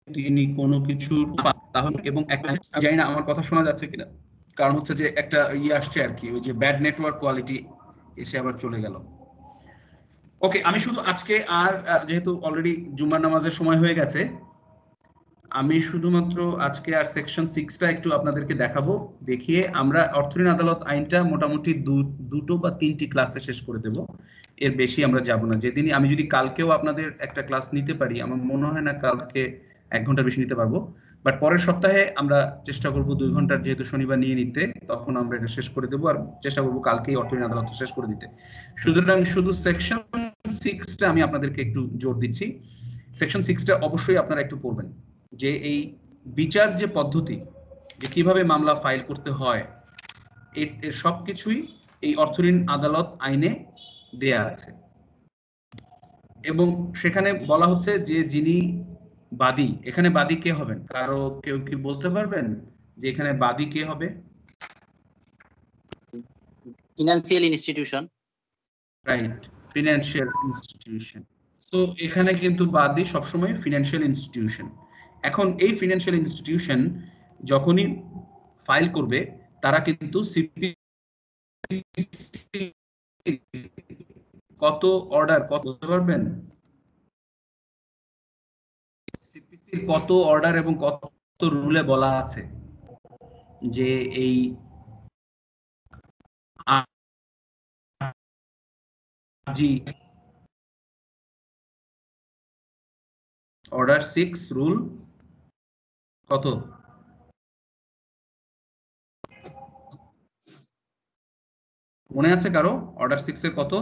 তিনি কোনো কিছু তাহলে, এবং একটা জানি না আমার কথা শোনা যাচ্ছে কিনা, কারণ হচ্ছে যে একটা আসছে আর কি, ওই যে ব্যাড নেটওয়ার্ক কোয়ালিটি এসে আবার চলে গেল। ওকে, আমি শুধু আজকে আর যেহেতু অলরেডি জুম্মার নামাজের সময় হয়ে গেছে, আমি শুধুমাত্র আজকে আর সেকশন 6টা একটু আপনাদেরকে দেখাবো, দেখিয়ে আমরা অর্থঋণ আদালত আইনটা মোটামুটি দুটো বা 3টি ক্লাসে শেষ করে দেব, এর বেশি আমরা যাব না। যেদিনই আমি যদি কালকেও আপনাদের একটা ক্লাস নিতে পারি, আমার মনে হয় না কালকে 1 ঘন্টা বেশি নিতে পারবো, বাট পরের সপ্তাহে আমরা চেষ্টা করব 2 ঘন্টার, যেহেতু শনিবার নিয়ে নিতে, তখন আমরা এটা শেষ করে দেবো আর চেষ্টা করব কালকেই অর্থঋণ আদালত শেষ করে দিতে। সুতরাং শুধু সেকশন 6টা আমি আপনাদেরকে একটু জোর দিচ্ছি, সেকশন 6টা অবশ্যই আপনারা একটু পড়বেন, যে এই বিচার যে পদ্ধতি, যে কিভাবে মামলা ফাইল করতে হয়, এর সবকিছুই এই অর্থঋণ আদালত আইনে দেয়া আছে। এবং সেখানে বলা হচ্ছে যে যিনি বাদী, এখানে বাদী কে হবেন, কারো কেউ কি বলতে পারবেন যে এখানে বাদী কে হবে?
Financial institution.
Right, financial institution. So এখানে কিন্তু বাদী সবসময় ফিনান্সিয়াল ইনস্টিটিউশন। এখন এই ফিনান্সিয়াল ইনস্টিটিউশন যখনই ফাইল করবে, তারা কিন্তু কত অর্ডার, কত বলতে পারবেন? সিপিসির কত অর্ডার এবং কত রুলে বলা আছে যে এই জি অর্ডার 6 রুল কত? মনে আছে কারো অর্ডার 6 এর কত?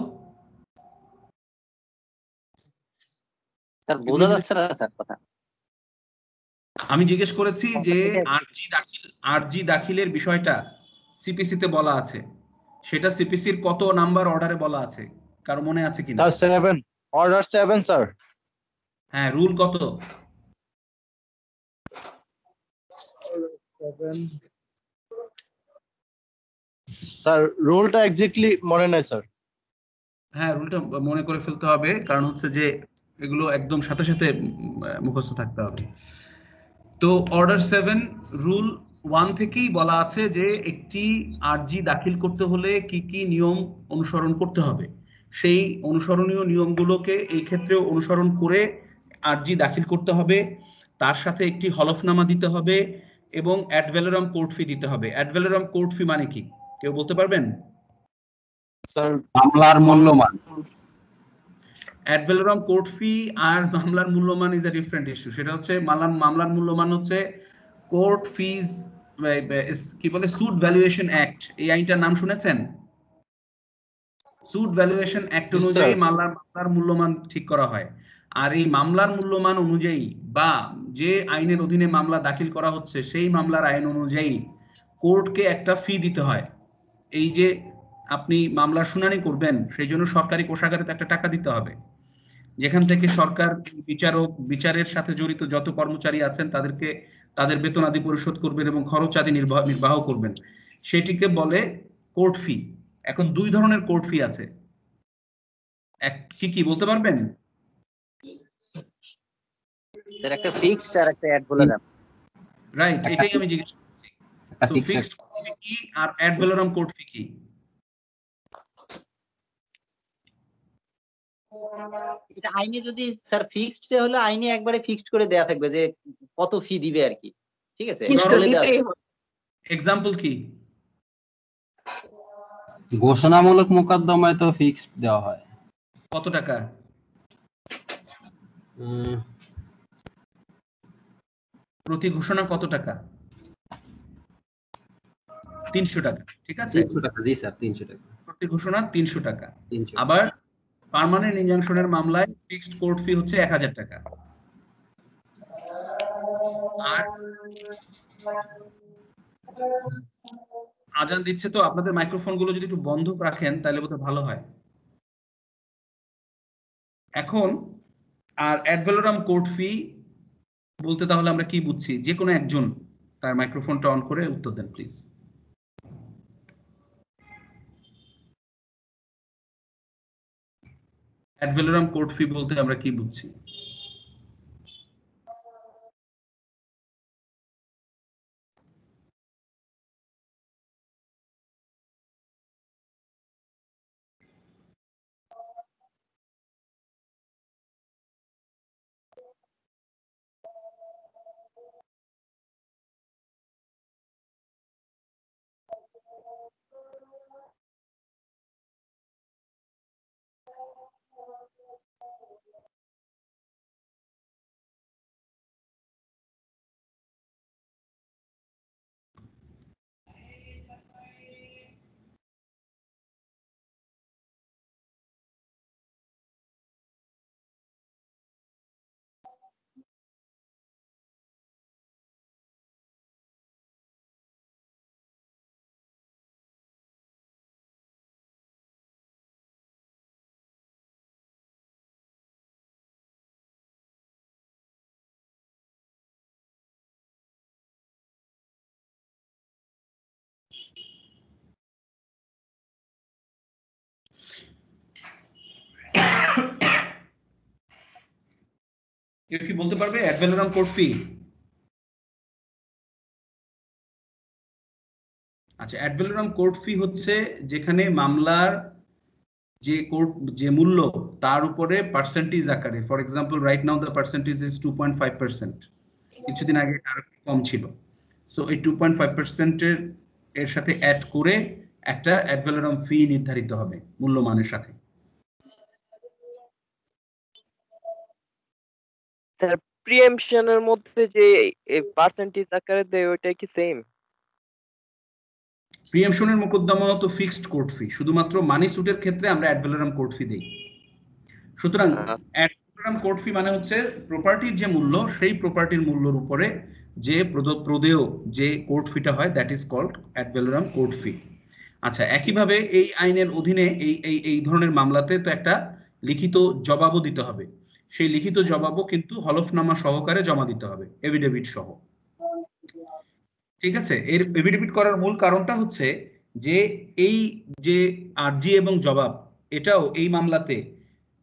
স্যার বোঝা যাচ্ছে না স্যার কথা।
আমি জিজ্ঞেস করেছি যে আরজি দাখিলের বিষয়টা সিপিসি তে বলা আছে, সেটা সিপিসির কত নাম্বার অর্ডারে বলা আছে, কারো মনে আছে কিনা?
Sir 7, order 7 sir.
হ্যাঁ, রুল কত?
স্যার রুলটা এক্স্যাক্টলি মনে নাই স্যার।
হ্যাঁ, রুলটা মনে করে ফেলতে হবে, কারণ হচ্ছে যে এগুলো একদম সাথে সাথে মুখস্থ থাকতে হবে। তো অর্ডার 7 রুল 1 থেকেই বলা আছে যে একটি আরজি দাখিল করতে হলে কি কি নিয়ম অনুসরণ করতে হবে, সেই অনুসরণীয় নিয়মগুলোকে এই ক্ষেত্রেও অনুসরণ করে আরজি দাখিল করতে হবে। তার সাথে একটি হলফনামা দিতে হবে এবং অ্যাড ভ্যালোরাম কোর্ট ফি দিতে হবে। অ্যাড ভ্যালোরাম কোর্ট ফি মানে কি কেউ বলতে পারবেন?
স্যার
মামলার মূল্যমান। অ্যাড ভ্যালোরাম কোর্ট ফি আর মামলার মূল্যমান ইজ আ ডিফারেন্ট ইস্যু। সেটা হচ্ছে মামলার মূল্যমান হচ্ছে কোর্ট ফিজ, কি বলে, সুট ভ্যালুয়েশন অ্যাক্ট, এই আইনটার নাম শুনেছেন? সুট ভ্যালুয়েশন অ্যাক্ট অনুযায়ী মামলার মূল্যমান ঠিক করা হয়। আর এই মামলার মূল্যমান অনুযায়ী বা যে আইনের অধীনে মামলা দাখিল করা হচ্ছে সেই মামলার আইন অনুযায়ী কোর্টকে একটা ফি দিতে হয়। এই যে আপনি মামলার শুনানি করবেন, সেই জন্য সরকারি কোষাগারে তো একটা টাকা দিতে হবে, যেখান থেকে সরকার বিচারের সাথে জড়িত যত কর্মচারী আছেন তাদেরকে তাদের বেতন আদি পরিশোধ করবেন এবং খরচ আদি নির্বাহ করবেন, সেটিকে বলে কোর্ট ফি। এখন 2 ধরনের কোর্ট ফি আছে, কি কি বলতে পারবেন?
স্যার একটা ফিক্সড আর একটা অ্যাড ভ্যালোরাম।
রাইট, এটাই আমি জিজ্ঞেস করছি। সো ফিক্সড ফি কি আর অ্যাড ভ্যালোরাম কোড ফি কি?
এটা আইনে যদি স্যার ফিক্সড হলে আইনে একবারে ফিক্সড করে দেয়া থাকবে যে কত ফি দিবে আর কি, ঠিক আছে? বলে দেয়া থাকবে।
এক্সাম্পল কি?
ঘোষণামূলক মোকদ্দমায় তো ফিক্সড দেওয়া হয়।
কত টাকা? প্রতি ঘোষণা কত টাকা? 300 টাকা, ঠিক আছে?
300 টাকা, জি স্যার, 300 টাকা
প্রতি ঘোষণা 300 টাকা।
300।
আবার পার্মানেন্ট ইনজাংশনের মামলায় ফিক্সড কোর্ট ফি হচ্ছে 1000 টাকা। আর আজান দিচ্ছে তো, আপনাদের মাইক্রোফোন গুলো যদি একটু বন্ধ রাখেন তাহলে বোধহয় ভালো হয়। এখন আর অ্যাড ভ্যালোরাম কোর্ট ফি বলতে তাহলে আমরা কি বুঝছি? যে কোনো একজন তার মাইক্রোফোনটা অন করে উত্তর দেন প্লিজ। অ্যাড ভ্যালোরাম কোর্ট ফি বলতে আমরা কি বুঝছি? কেউ কি বলতে পারবে অ্যাড ভ্যালোরাম কোর্ট ফি? আচ্ছা, অ্যাড ভ্যালোরাম কোর্ট ফি হচ্ছে যেখানে মামলার যে মূল্য তার উপরে পার্সেন্টেজ আকারে, for example right now the percentage is 2.5%, কিছুদিন আগে আরো কম ছিল। সো এই 2.5% এর সাথে অ্যাড করে একটা অ্যাড ভ্যালোরাম ফি নির্ধারিত হবে মূল্যমানের সাথে।
স্যার প্রিএমশনের মধ্যে যে পার্সেন্টেজ আকারে দেয় ওইটা কি সেম?
প্রিএমশনের মোকদ্দমা তো ফিক্সড কোর্ট ফি, শুধুমাত্র মানি সুটের ক্ষেত্রে আমরা অ্যাড ভ্যালোরাম কোর্ট ফি দেই। সুতরাং অ্যাড ভ্যালোরাম কোর্ট ফি মানে হচ্ছে প্রপার্টির যে মূল্য, সেই প্রপার্টির মূল্যের উপরে যে প্রদেয় যে কোর্ট ফিটা হয়, that is called ad valorem court fee. আচ্ছা, একইভাবে এই আইনের অধীনে এই ধরনের মামলাতে তো একটা লিখিত জবাবও দিতে হবে। সেই লিখিত জবাবও কিন্তু হলফনামা সহকারে জমা দিতে হবে, এফিডেভিট সহ। ঠিক আছে? এর এফিডেভিট করার মূল কারণটা হচ্ছে যে এই যে আরজি এবং জবাব, এটাও এই মামলাতে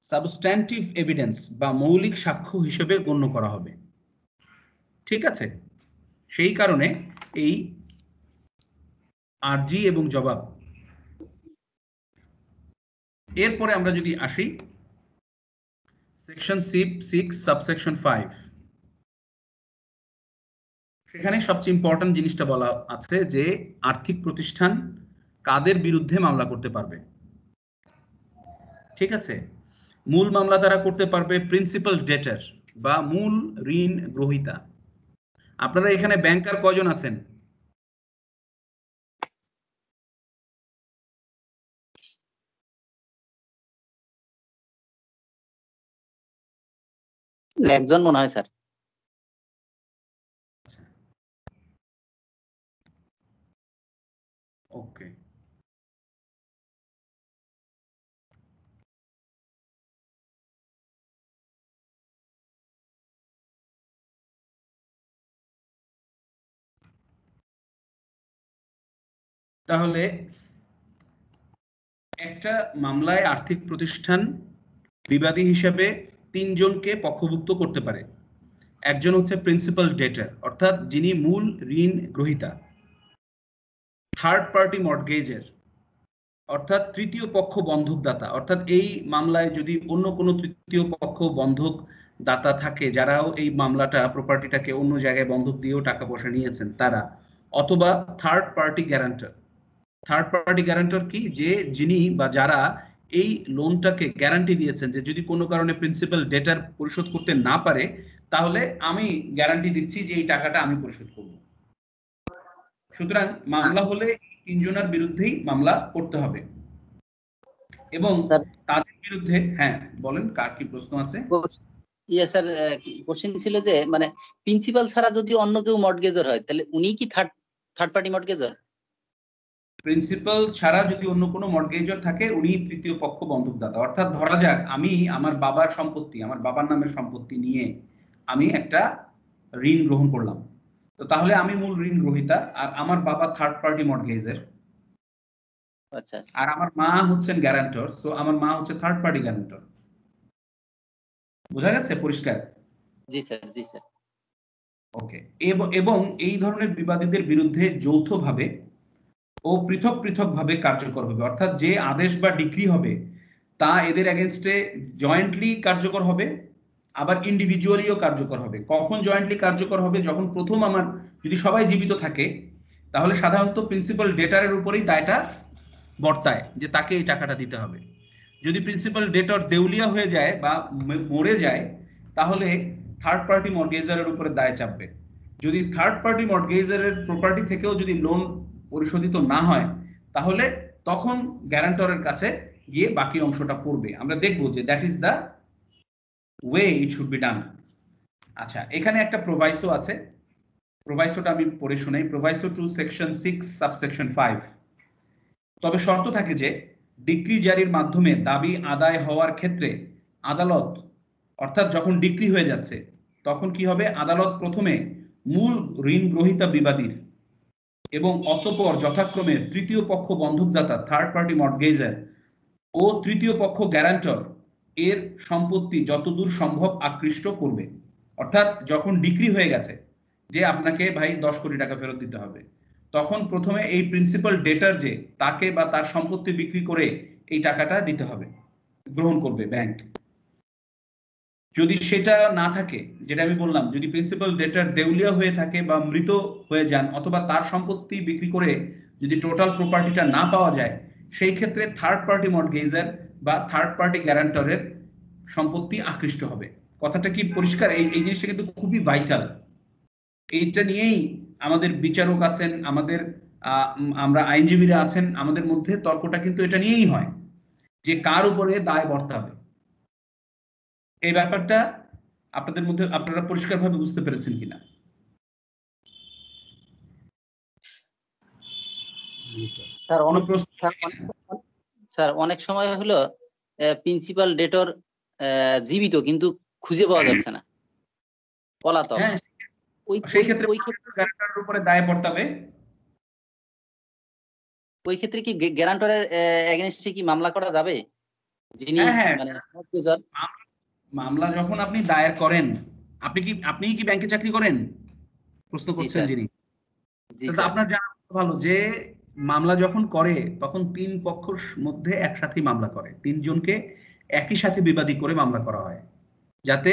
সাবস্ট্যান্টিভ এভিডেন্স বা মৌলিক সাক্ষ্য হিসেবে গণ্য করা হবে। ঠিক আছে? সেই কারণে এই আরজি এবং জবাব। এরপরে আমরা যদি আসি সেকশন 6 সাবসেকশন 5, সেখানে সবচেয়ে ইম্পর্টেন্ট জিনিসটা বলা আছে যে আর্থিক প্রতিষ্ঠান কাদের বিরুদ্ধে মামলা করতে পারবে। ঠিক আছে? মূল মামলা তারা করতে পারবে প্রিন্সিপাল ডেটার বা মূল ঋণ গ্রহীতা। আপনারা এখানে ব্যাংকার কয়জন আছেন?
একজন মনে হয় স্যার।
ওকে, তাহলে একটা মামলায় আর্থিক প্রতিষ্ঠান বিবাদী হিসেবে 3 জনকে পক্ষভুক্ত করতে পারে। একজন হচ্ছে প্রিন্সিপাল ডেটার, অর্থাৎ যিনি মূল ঋণ গ্রহীতা। থার্ড পার্টি মর্টগেজের অর্থাৎ তৃতীয় পক্ষ বন্ধকদাতা, অর্থাৎ এই মামলায় যদি অন্য কোনো তৃতীয় পক্ষ বন্ধক দাতা থাকে যারাও এই মামলাটা প্রপার্টিটাকে অন্য জায়গায় বন্ধক দিয়েও টাকা পয়সা নিয়েছেন তারা, অথবা third party guarantor. Third party guarantor কি? যে যিনি বা যারা এই লোনটাকে গ্যারান্টি দিয়েছেন যে যদি কোনো কারণে প্রিন্সিপাল ডেটার পরিশোধ করতে না পারে তাহলে আমি গ্যারান্টি দিচ্ছি যে এই টাকাটা আমি পরিশোধ করব। সুতরাং মামলা হলে তিনজনের বিরুদ্ধেই মামলা করতে হবে এবং তাদের বিরুদ্ধে, হ্যাঁ বলেন কার কি প্রশ্ন আছে?
ইয়ে স্যার, কোশ্চেন ছিল যে মানে প্রিন্সিপাল ছাড়া যদি অন্য কেউ মর্টগেজর হয় তাহলে উনি কি থার্ড পার্টি মর্টগেজর?
প্রিন্সিপাল ছাড়া যদি অন্য কোনো মর্টগেজর থাকে উনি তৃতীয় পক্ষ বন্ধকদাতা। অর্থাৎ ধরা যাক আমি আমার বাবার সম্পত্তি, আমার বাবার নামের সম্পত্তি নিয়ে আমি একটা ঋণ গ্রহণ করলাম, তো তাহলে আমি মূল ঋণ গ্রহীতা আর আমার বাবা থার্ড পার্টি মর্টগেজের,
আচ্ছা,
আর আমার মা হচ্ছেন গ্যারান্টর, সো আমার মা হচ্ছে থার্ড পার্টি গ্যারান্টর। বোঝা গেছে? পরিষ্কার?
জি স্যার, জি স্যার।
ওকে। এবং এই ধরনের বিবাদীদের বিরুদ্ধে যৌথভাবে ও পৃথক পৃথকভাবে কার্যকর হবে, অর্থাৎ যে আদেশ বা ডিক্রি হবে তা এদের এগেনস্টে জয়েন্টলি কার্যকর হবে, আবার ইন্ডিভিজুয়ালিও কার্যকর হবে। কখন জয়েন্টলি কার্যকর হবে? যখন প্রথম আমার যদি সবাই জীবিত থাকে তাহলে সাধারণত প্রিন্সিপাল ডেটারের উপরেই দায়টা বর্তায় যে তাকে এই টাকাটা দিতে হবে। যদি প্রিন্সিপাল ডেটর দেউলিয়া হয়ে যায় বা মরে যায় তাহলে থার্ড পার্টি মর্টগেজারের উপরে দায় চাপবে। যদি থার্ড পার্টি মর্টগেজারের প্রপার্টি থেকেও যদি লোন পরিশোধিত না হয় তাহলে তখন গ্যারান্টরের কাছে গিয়ে বাকি অংশটা পড়বে। আমরা দেখব যে that is the way it should be done. আচ্ছা, এখানে একটা প্রোভাইসো আছে, প্রোভাইসোটা আমি পড়ে শোনাই। প্রোভাইসো টু সেকশন 6 সাবসেকশন 5। তবে শর্ত থাকে যে ডিক্রি জারির মাধ্যমে দাবি আদায় হওয়ার ক্ষেত্রে আদালত, অর্থাৎ যখন ডিক্রি হয়ে যাচ্ছে তখন কি হবে? আদালত প্রথমে মূল ঋণ গ্রহীতা বিবাদীর এবং অতঃপর যথাক্রমে তৃতীয় পক্ষ বন্ধকদাতা থার্ড পার্টি মর্টগেজার ও তৃতীয় পক্ষ গ্যারান্টর এর সম্পত্তি যতদূর সম্ভব আকৃষ্ট করবে। অর্থাৎ যখন ডিক্রি হয়ে গেছে যে আপনাকে ভাই 10 কোটি টাকা ফেরত দিতে হবে, তখন প্রথমে এই প্রিন্সিপাল ডেটার যে তাকে বা তার সম্পত্তি বিক্রি করে এই টাকাটা দিতে হবে, গ্রহণ করবে ব্যাংক। যদি সেটা না থাকে, যেটা আমি বললাম, যদি প্রিন্সিপাল ডেটার দেউলিয়া হয়ে থাকে বা মৃত হয়ে যান অথবা তার সম্পত্তি বিক্রি করে যদি টোটাল প্রপার্টিটা না পাওয়া যায়, সেই ক্ষেত্রে থার্ড পার্টি মর্টগেজার বা থার্ড পার্টি গ্যারান্টরের সম্পত্তি আকৃষ্ট হবে। কথাটা কি পরিষ্কার? এই জিনিসটা কিন্তু খুবই ভাইটাল। এইটা নিয়েই আমাদের বিচারক আছেন, আমাদের আমরা আইনজীবীরা আছেন, আমাদের মধ্যে তর্কটা কিন্তু এটা নিয়েই হয় যে কার উপরে দায় বর্তাবে। এই ব্যাপারটা আপনাদের মধ্যে আপনারা পরিষ্কারভাবে বুঝতে পেরেছেন কিনা?
স্যার অনেক সময় হলো প্রিন্সিপাল ডেটর জীবিত কিন্তু খুঁজে পাওয়া যাচ্ছে না, পলাতক।
হ্যাঁ, সেই ক্ষেত্রে গ্যারান্টরের উপরে দায় বর্তাবে।
ওই ক্ষেত্রে কি গ্যারান্টরের এগেইনস্টে কি মামলা করা যাবে? যিনি মানে
মামলা যখন আপনি দায়ের করেন, আপনি কি ব্যাংকে চাকরি করেন? প্রশ্ন করছেন যিনি, আপনার জানা ভালো যে মামলা যখন করে তখন তিন পক্ষের মধ্যে একসাথে মামলা করে, তিনজনকে একই সাথে বিবাদী করে মামলা করা হয়, যাতে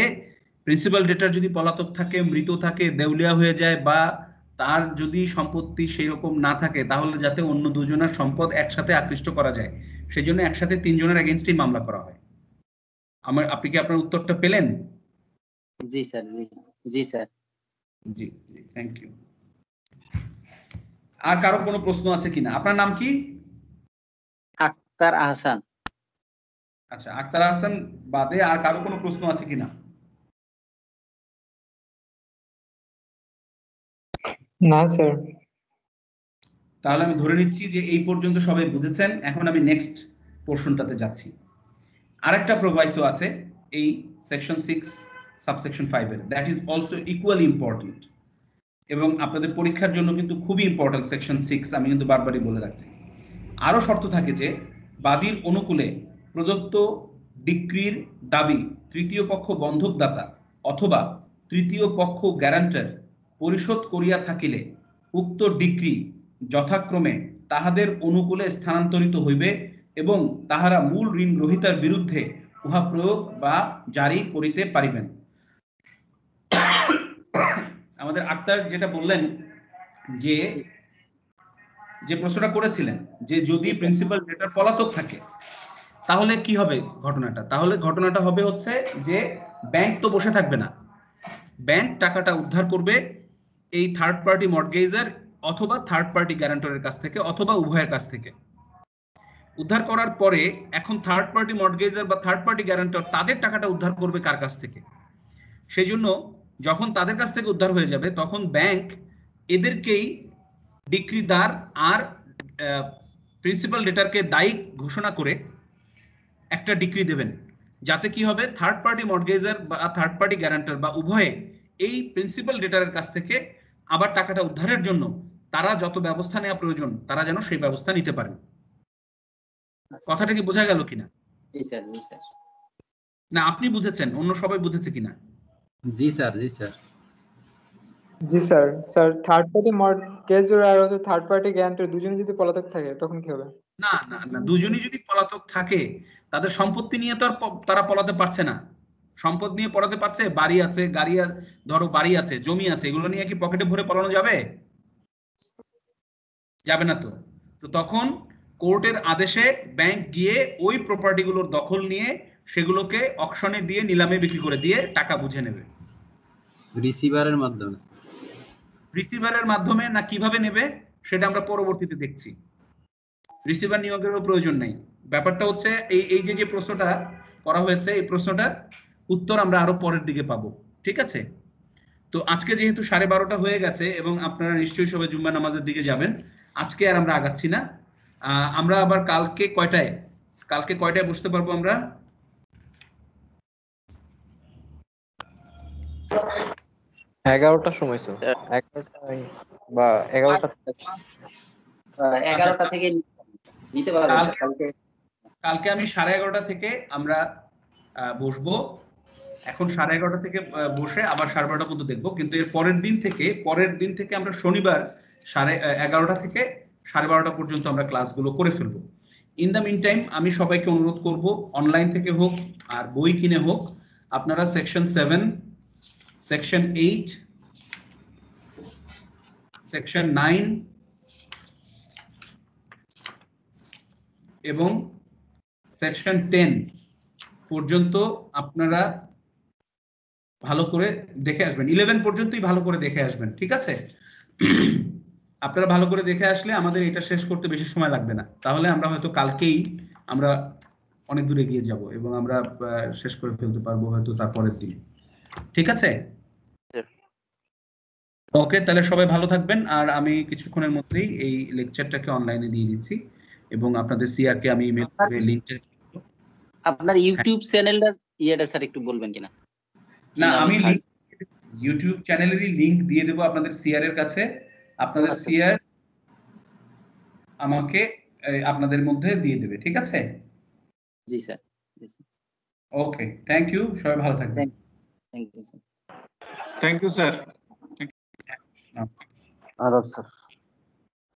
প্রিন্সিপাল ডেটার যদি পলাতক থাকে, মৃত থাকে, দেউলিয়া হয়ে যায় বা তার যদি সম্পত্তি সেই রকম না থাকে তাহলে যাতে অন্য দুজনের সম্পদ একসাথে আকৃষ্ট করা যায়, সেই জন্য একসাথে তিনজনের এগেইনস্টেই মামলা করা হয়। আপনি কি আপনার উত্তরটা পেলেন?
জি স্যার, জি স্যার,
জি জি, থ্যাংক ইউ। আর কারো কোনো প্রশ্ন আছে কিনা? আপনার নাম কি?
আক্তার আহসান।
আচ্ছা, আক্তার আহসান বাদে আর কারো কোনো প্রশ্ন আছে কিনা?
না স্যার।
তাহলে আমি ধরে নিচ্ছি যে এই পর্যন্ত সবাই বুঝেছেন। এখন আমি নেক্সট পোরশনটাতে যাচ্ছি। আরেকটা প্রোভাইসো আছে এই সেকশন 6 সাবসেকশন 5 এর, that is also equally important এবং আপনাদের পরীক্ষার জন্য কিন্তু খুবই ইম্পর্টেন্ট সেকশন 6, আমি কিন্তু বারবারই বলে রাখছি। আরো শর্ত থাকে যে বাদীর অনুকূলে প্রদত্ত ডিক্রির দাবি তৃতীয় পক্ষ বন্ধকদাতা অথবা তৃতীয় পক্ষ গ্যারান্টার পরিশোধ করিয়া থাকিলে উক্ত ডিক্রি যথাক্রমে তাহাদের অনুকূলে স্থানান্তরিত হইবে এবং তাহারা মূল ঋণ গ্রহীতার বিরুদ্ধে উহা প্রয়োগ বা জারি করিতে পারিবেন। আমাদের আক্তার যেটা বললেন যে যে প্রশ্নটা করেছিলেন যে যদি প্রিন্সিপাল ডেটার পলাতক থাকে তাহলে কি হবে ঘটনাটা, তাহলে ঘটনাটা হবে হচ্ছে যে ব্যাংক তো বসে থাকবে না, ব্যাংক টাকাটা উদ্ধার করবে এই থার্ড পার্টি মর্টগেজার অথবা থার্ড পার্টি গ্যারান্টরের কাছ থেকে অথবা উভয়ের কাছ থেকে। উদ্ধার করার পরে এখন থার্ড পার্টি মর্টগেজার বা থার্ড পার্টি গ্যারান্টর তাদের টাকাটা উদ্ধার করবে কার কাছ থেকে? সেই জন্য যখন তাদের কাছ থেকে উদ্ধার হয়ে যাবে তখন ব্যাংক এদেরকেই ডিক্রিদার আর প্রিন্সিপাল ডেটারকে দায়ী ঘোষণা করে একটা ডিক্রি দেবেন, যাতে কি হবে থার্ড পার্টি মর্টগেজার বা থার্ড পার্টি গ্যারান্টর বা উভয়ে এই প্রিন্সিপাল ডেটারের কাছ থেকে আবার টাকাটা উদ্ধারের জন্য তারা যত ব্যবস্থা নেওয়া প্রয়োজন তারা যেন সেই ব্যবস্থা নিতে পারেন। কথাটা কি বোঝা গেল কিনা?
জি স্যার, জি স্যার।
না আপনি বুঝেছেন, অন্য সবাই বুঝেছে কিনা?
জি স্যার, জি স্যার।
জি স্যার। স্যার থার্ড পার্টি মর্টগেজর আর হচ্ছে থার্ড পার্টি গ্যারান্টর দুজনে যদি পলাতক থাকে তখন কি হবে?
না না না, দুজনই যদি পলাতক থাকে তাদের সম্পত্তি নিয়ে তো আর তারা পলাতে পারছে না। সম্পদ নিয়ে পলাতে পারছে, বাড়ি আছে, গাড়ি, ধরো বাড়ি আছে, জমি আছে, এগুলো নিয়ে কি পকেটে ভরে পলানো যাবে? যাবে না তো। তো তখন কোর্টের আদেশে ব্যাংক গিয়ে ওই প্রপার্টিগুলোর দখল নিয়ে সেগুলোকে অকশনে দিয়ে নিলামে বিক্রি করে দিয়ে টাকা বুঝে নেবে।
রিসিভারের মাধ্যমে।
রিসিভারের মাধ্যমে না কিভাবে নেবে সেটা আমরা পরবর্তীতে দেখছি। রিসিভার নিয়োগেরও প্রয়োজন নাই। ব্যাপারটা হচ্ছে এই যে প্রশ্নটা করা হয়েছে এই প্রশ্নটা উত্তর আমরা আরো পরের দিকে পাবো, ঠিক আছে? তো আজকে যেহেতু 12:30 হয়ে গেছে এবং আপনারা নিশ্চয়ই সবাই জুম্মা নামাজের দিকে যাবেন, আজকে আর আমরা আগাচ্ছি না। আমরা আবার কালকে কয়টায় বসতে পারবো আমরা?
এগারোটার সময় স্যার, 11টা বা 11টা
11টা থেকে নিতে পারবেন
কালকে আমি 11:30 থেকে আমরা বসবো। এখন 11:30 থেকে বসে আবার 12:30 পর্যন্ত দেখবো, কিন্তু এর পরের দিন থেকে আমরা শনিবার 11:30 থেকে 12:30 পর্যন্ত আমরা ক্লাসগুলো করে ফেলবো। ইন দ্য মিন টাইম আমি সবাইকে অনুরোধ করব, অনলাইন থেকে হোক আর বই কিনে হোক, আপনারা সেকশন 7, সেকশন 8, সেকশন 9 এবং সেকশন 10 পর্যন্ত আপনারা ভালো করে দেখে আসবেন। 11 পর্যন্তই ভালো করে দেখে আসবেন, ঠিক আছে? আপনারা ভালো করে দেখে আসলে আমাদের এটা শেষ করতে বেশি সময় লাগবে না। তাহলে আমরা হয়তো কালকেই আমরা অনেক দূরে এগিয়ে যাব এবং আমরা শেষ করে ফেলতে পারবো হয়তো তারপরের দিন, ঠিক আছে? ওকে, তাহলে সবাই ভালো থাকবেন। আর আমি কিছুক্ষণের মধ্যেই এই লেকচারটাকে অনলাইনে দিয়ে দিচ্ছি এবং আপনাদের সিআর কে আমি ইমেল করে লিংকটা।
আপনার ইউটিউব চ্যানেলটা ইয়েটা স্যার একটু বলবেন কিনা?
না, আমি ইউটিউব চ্যানেলেরই লিংক দিয়ে দেবো আপনাদের সিআর এর কাছে। আপনাদের সিআর আমাকে আপনাদের মধ্যে দিয়ে দেবে, ঠিক আছে?
জি স্যার।
ওকে, থ্যাংক ইউ, সবাই ভালো থাকবেন।
Thank you sir.
আদাব স্যার।